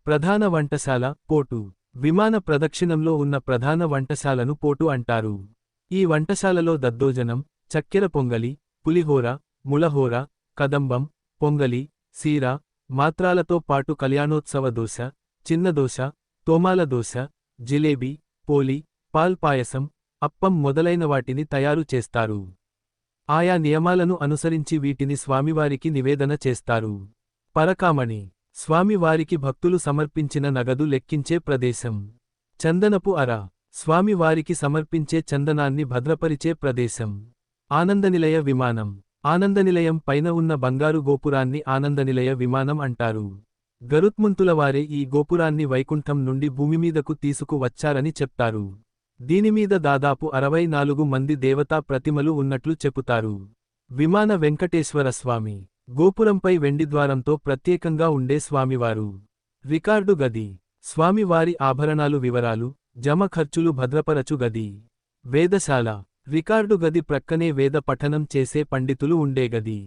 Speaker 1: ప్రధాన వంటశాల, పోటు. విమాన ప్రదక్షిణంలో ఉన్న ప్రధాన వంటశాలను పోటు అంటారు. ఈ వంటశాలలో దద్దోజనం, చక్కెర పొంగలి, పులిహోర, ముళహోర, కదంబం, పొంగలి, సీర, మాత్రాలతో పాటు కళ్యాణోత్సవ దోశ, చిన్న దోశ, తోమాల దోశ, జిలేబీ, పోలి, పాయసం, అప్పం మొదలైన వాటిని తయారు చేస్తారు. ఆయా నియమాలను అనుసరించి వీటిని స్వామివారికి నివేదన చేస్తారు. పరకామణి. స్వామివారికి భక్తులు సమర్పించిన నగదు లెక్కించే ప్రదేశం. చందనపు అర. స్వామివారికి సమర్పించే చందనాన్ని భద్రపరిచే ప్రదేశం. ఆనందనిలయ విమానం. ఆనందనిలయం పైన ఉన్న బంగారు గోపురాన్ని ఆనందనిలయ విమానం అంటారు. గరుత్మంతులవారే ఈ గోపురాన్ని వైకుంఠం నుండి భూమిమీదకు తీసుకు వచ్చారని చెప్తారు. దీనిమీద దాదాపు 64 మంది దేవతా ప్రతిమలు ఉన్నట్లు చెపుతారు. విమాన వెంకటేశ్వరస్వామి. గోపురంపై వెండిద్వారంతో ప్రత్యేకంగా ఉండే స్వామివారు. రికార్డు గది. స్వామివారి ఆభరణాలు వివరాలు, జమ ఖర్చులు భద్రపరచు గది. వేదశాల. రికార్డు గది ప్రక్కనే వేద పఠనం చేసే పండితులు ఉండే గది.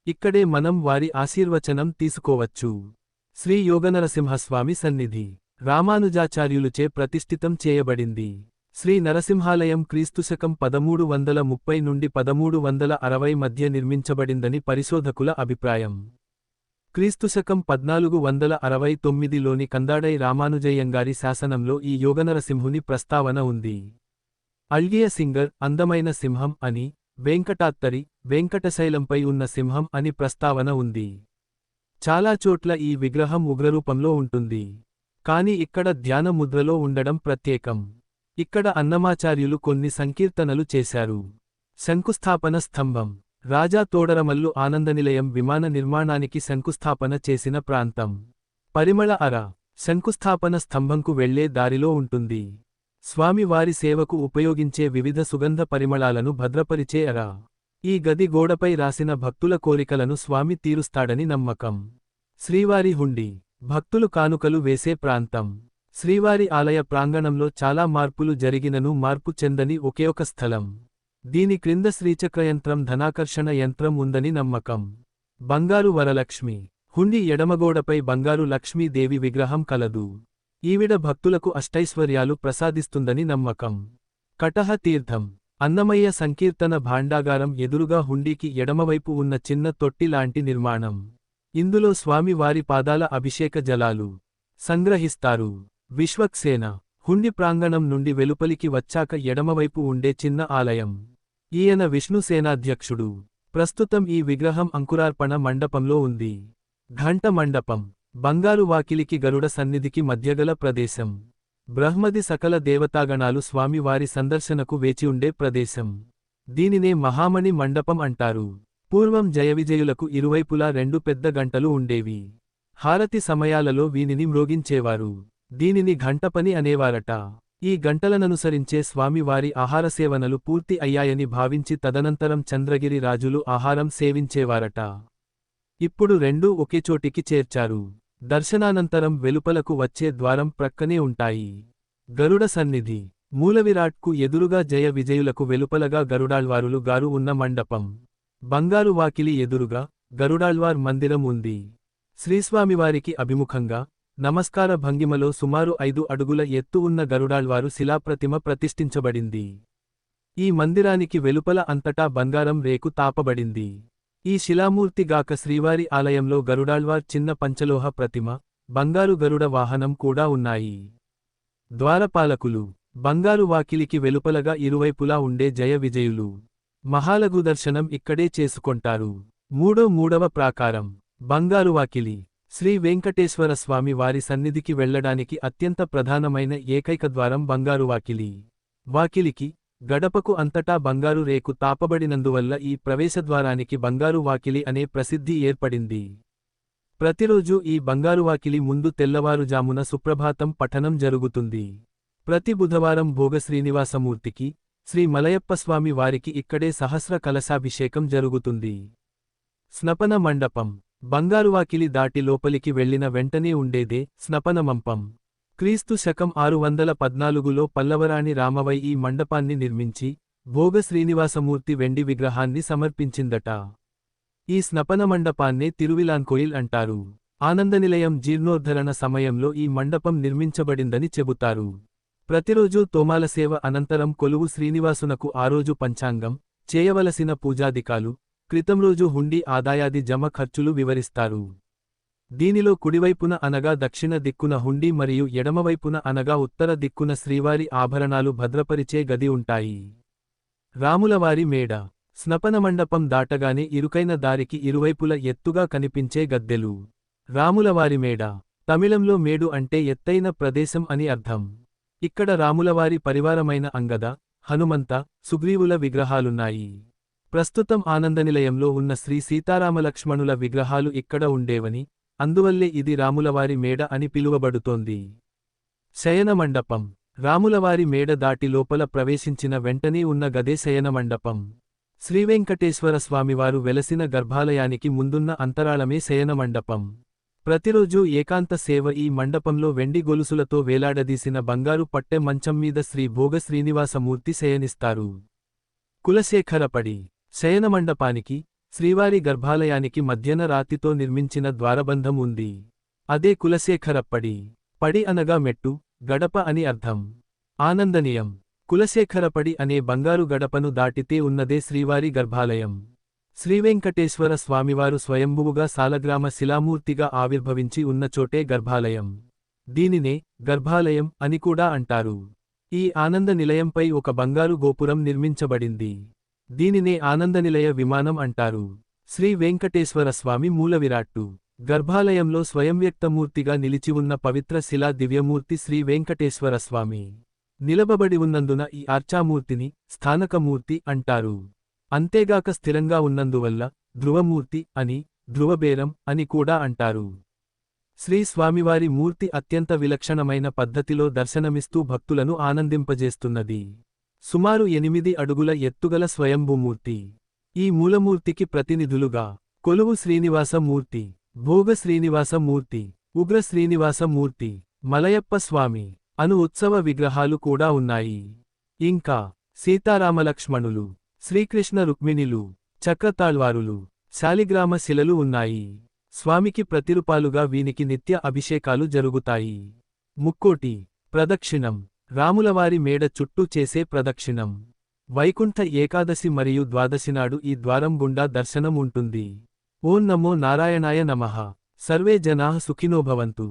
Speaker 1: ఇక్కడే మనం వారి ఆశీర్వచనం తీసుకోవచ్చు. శ్రీ యోగనరసింహస్వామి సన్నిధి. రామానుజాచార్యులుచే ప్రతిష్ఠితం చేయబడింది. శ్రీ నరసింహాలయం క్రీస్తుశకం 1330 నుండి 1360 మధ్య నిర్మించబడిందని పరిశోధకుల అభిప్రాయం. క్రీస్తుశకం 1469లోని కందాడై రామానుజయ్యంగారి శాసనంలో ఈ యోగనరసింహుని ప్రస్తావన ఉంది. అల్గియ సింగర్ అందమైన సింహం అని, వెంకటాత్తరి వెంకటశైలంపై ఉన్న సింహం అని ప్రస్తావన ఉంది. చాలా చోట్ల ఈ విగ్రహం ఉగ్రరూపంలో ఉంటుంది. కాని ఇక్కడ ధ్యాన ముద్రలో ఉండడం ప్రత్యేకం. ఇక్కడ అన్నమాచార్యులు కొన్ని సంకీర్తనలు చేశారు. శంకుస్థాపన స్తంభం. రాజా తోడరమల్లు ఆనందనిలయం విమాన నిర్మాణానికి శంకుస్థాపన చేసిన ప్రాంతం. పరిమళ అర. శంకుస్థాపన స్తంభంకు వెళ్లే దారిలో ఉంటుంది. స్వామివారి సేవకు ఉపయోగించే వివిధ సుగంధ పరిమళాలను భద్రపరిచే అర. ఈ గది గోడపై రాసిన భక్తుల కోరికలను స్వామి తీరుస్తాడని నమ్మకం. శ్రీవారి హుండీ. భక్తులు కానుకలు వేసే ప్రాంతం. శ్రీవారి ఆలయ ప్రాంగణంలో చాలా మార్పులు జరిగినను మార్పు చెందని ఒకే ఒక స్థలం. దీని క్రింద శ్రీచక్రయంత్రం ధనాకర్షణ యంత్రం ఉందని నమ్మకం. బంగారు వరలక్ష్మి. హుండీ ఎడమగోడపై బంగారు లక్ష్మీదేవి విగ్రహం కలదు. ఈవిడ భక్తులకు అష్టైశ్వర్యాలు ప్రసాదిస్తుందని నమ్మకం. కటహ తీర్థం. అన్నమయ్య సంకీర్తన భాండాగారం ఎదురుగా హుండీకి ఎడమవైపు ఉన్న చిన్న తొట్టి లాంటి నిర్మాణం. ఇందులో స్వామి వారి పాదాల అభిషేక జలాలు సంగ్రహిస్తారు. విశ్వక్సేన. హుండి ప్రాంగణం నుండి వెలుపలికి వచ్చాక ఎడమవైపు ఉండే చిన్న ఆలయం. ఈయన విష్ణుసేనాధ్యక్షుడు. ప్రస్తుతం ఈ విగ్రహం అంకురార్పణ మండపంలో ఉంది. ఘంట మండపం. బంగారు వాకిలికి గరుడ సన్నిధికి మధ్యగల ప్రదేశం. బ్రహ్మది సకల దేవతాగణాలు స్వామివారి సందర్శనకు వేచి ఉండే ప్రదేశం. దీనినే మహామణి మండపం అంటారు. పూర్వం జయవిజయులకు ఇరువైపులా 2 పెద్ద గంటలు ఉండేవి. హారతి సమయాలలో వీనిని మ్రోగించేవారు. దీనిని ఘంటపని అనేవారట. ఈ గంటలననుసరించే స్వామివారి ఆహారసేవనలు పూర్తి అయ్యాయని భావించి తదనంతరం చంద్రగిరి రాజులు ఆహారం సేవించేవారట. ఇప్పుడు రెండూ ఒకేచోటికి చేర్చారు. దర్శనానంతరం వెలుపలకు వచ్చే ద్వారం ప్రక్కనే ఉంటాయి. గరుడ సన్నిధి. మూలవిరాట్కు ఎదురుగా జయ విజయులకు వెలుపలగా గరుడాళ్వారులు గారు ఉన్న మండపం. బంగారు వాకిలి ఎదురుగా గరుడాళ్వార్ మందిరం ఉంది. శ్రీస్వామివారికి అభిముఖంగా నమస్కార భంగిమలో సుమారు 5 అడుగుల ఎత్తు ఉన్న గరుడాళ్వారు శిలాప్రతిమ ప్రతిష్ఠించబడింది. ఈ మందిరానికి వెలుపల అంతటా బంగారం రేకు తాపబడింది. ఈ శిలామూర్తిగాక శ్రీవారి ఆలయంలో గరుడాళ్వార్ చిన్న పంచలోహ ప్రతిమ, బంగారు గరుడ వాహనం కూడా ఉన్నాయి. ద్వారపాలకులు. బంగారు వాకిలికి వెలుపలగా ఇరువైపులా ఉండే జయ విజయులు. మహాలఘు దర్శనం ఇక్కడే చేసుకొంటారు. మూడవ ప్రాకారం. బంగారు వాకిలి. శ్రీ వెంకటేశ్వర స్వామి వారి సన్నిధికి వెళ్లడానికి అత్యంత ప్రధానమైన ఏకైక ద్వారం బంగారు వాకిలి. వాకిలికి, గడపకు అంతటా బంగారు రేకు తాపబడినందువల్ల ఈ ప్రవేశద్వారానికి బంగారు వాకిలి అనే ప్రసిద్ధి ఏర్పడింది. ప్రతిరోజు ఈ బంగారువాకిలి ముందు తెల్లవారుజామున సుప్రభాతం పఠనం జరుగుతుంది. ప్రతి బుధవారం భోగ శ్రీనివాసమూర్తికి, శ్రీ మలయప్పస్వామి వారికి ఇక్కడే సహస్ర కలశాభిషేకం జరుగుతుంది. స్నపన మండపం. బంగారువాకిలి దాటి లోపలికి వెళ్లిన వెంటనే ఉండేదే స్నపన మంపం. క్రీస్తు శకం 614లో పల్లవరాణి రామవై ఈ మండపాన్ని నిర్మించి భోగ శ్రీనివాసమూర్తి వెండి విగ్రహాన్ని సమర్పించిందట. ఈ స్నపన మండపాన్నే తిరువిలాన్కోయిల్ అంటారు. ఆనందనిలయం జీర్ణోద్ధరణ సమయంలో ఈ మండపం నిర్మించబడిందని చెబుతారు. ప్రతిరోజూ తోమాలసేవ అనంతరం కొలువు శ్రీనివాసునకు ఆరోజు పంచాంగం, చేయవలసిన పూజాదికాలు, క్రితంరోజు హుండీ ఆదాయాది జమ ఖర్చులు వివరిస్తారు. దీనిలో కుడివైపున అనగా దక్షిణ దిక్కున హుండీ మరియు ఎడమవైపున అనగా ఉత్తర దిక్కున శ్రీవారి ఆభరణాలు భద్రపరిచే గది ఉంటాయి. రాములవారి మేడ. స్నపన మండపం దాటగానే ఇరుకైన దారికి ఇరువైపుల ఎత్తుగా కనిపించే గద్దెలు. రాములవారి మేడ. తమిళంలో మేడు అంటే ఎత్తైన ప్రదేశం అని అర్థం. ఇక్కడ రాములవారి పరివారమైన అంగద, హనుమంత, సుగ్రీవుల విగ్రహాలున్నాయి. ప్రస్తుతం ఆనందనిలయంలో ఉన్న శ్రీ సీతారామలక్ష్మణుల విగ్రహాలు ఇక్కడ ఉండేవని, అందువల్లే ఇది రాములవారి మేడ అని పిలువబడుతోంది. శయన మండపం. రాములవారి మేడ దాటి లోపల ప్రవేశించిన వెంటనే ఉన్న గదే శయన మండపం. శ్రీవెంకటేశ్వర స్వామివారు వెలసిన గర్భాలయానికి ముందున్న అంతరాళమే శయన మండపం. ప్రతిరోజూ ఏకాంత సేవ ఈ మండపంలో వెండి గొలుసులతో వేలాడదీసిన బంగారు పట్టె మంచం మీద శ్రీ భోగ శ్రీనివాసమూర్తి శయనిస్తారు. కులశేఖరపడి. శయన మండపానికి, శ్రీవారి గర్భాలయానికి మధ్యన రాతితో నిర్మించిన ద్వారబంధం ఉంది. అదే కులశేఖరప్పడి. పడి అనగా మెట్టు, గడప అని అర్థం. ఆనందనీయం. కులశేఖరపడి అనే బంగారు గడపను దాటితే ఉన్నదే శ్రీవారి గర్భాలయం. శ్రీవెంకటేశ్వర స్వామివారు స్వయంభువుగా సాలగ్రామ శిలామూర్తిగా ఆవిర్భవించి ఉన్న చోటే గర్భాలయం. దీనినే గర్భాలయం అని కూడా అంటారు. ఈ ఆనంద నిలయంపై ఒక బంగారు గోపురం నిర్మించబడింది. దీనినే ఆనందనిలయ విమానం అంటారు. శ్రీ వెంకటేశ్వర స్వామి మూలవిరాట్టు. గర్భాలయంలో స్వయంవ్యక్తమూర్తిగా నిలిచి ఉన్న పవిత్ర శిలా దివ్యమూర్తి శ్రీ వెంకటేశ్వర స్వామి. నిలబబడి ఉన్నందున ఈ అర్చామూర్తిని స్థానకమూర్తి అంటారు. అంతేగాక స్థిరంగా ఉన్నందువల్ల ధ్రువమూర్తి అని, ధ్రువబేరం అని కూడా అంటారు. శ్రీ స్వామివారి మూర్తి అత్యంత విలక్షణమైన పద్ధతిలో దర్శనమిస్తూ భక్తులను ఆనందింపజేస్తున్నది. సుమారు 8 అడుగుల ఎత్తుగల స్వయంభూమూర్తి. ఈ మూలమూర్తికి ప్రతినిధులుగా కొలువు శ్రీనివాసమూర్తి, భోగ శ్రీనివాసమూర్తి, ఉగ్ర శ్రీనివాసమూర్తి, మలయప్ప స్వామి అను ఉత్సవ విగ్రహాలు కూడా ఉన్నాయి. ఇంకా సీతారామలక్ష్మణులు, శ్రీకృష్ణ రుక్మిణిలు, చక్రతాళ్వారులు, శాలిగ్రామ శిలలు ఉన్నాయి. స్వామికి ప్రతిరూపాలుగా వీనికి నిత్య అభిషేకాలు జరుగుతాయి. ముక్కోటి ప్రదక్షిణం. రాములవారి మేడ చుట్టూ చేసే ప్రదక్షిణం. వైకుంఠ ఏకాదశి మరియు ద్వాదశినాడు ఈ ద్వారం గుండా దర్శనం ఉంటుంది. ఓం నమో నారాయణాయ నమః. సర్వే జనాః సుఖినో భవంతు.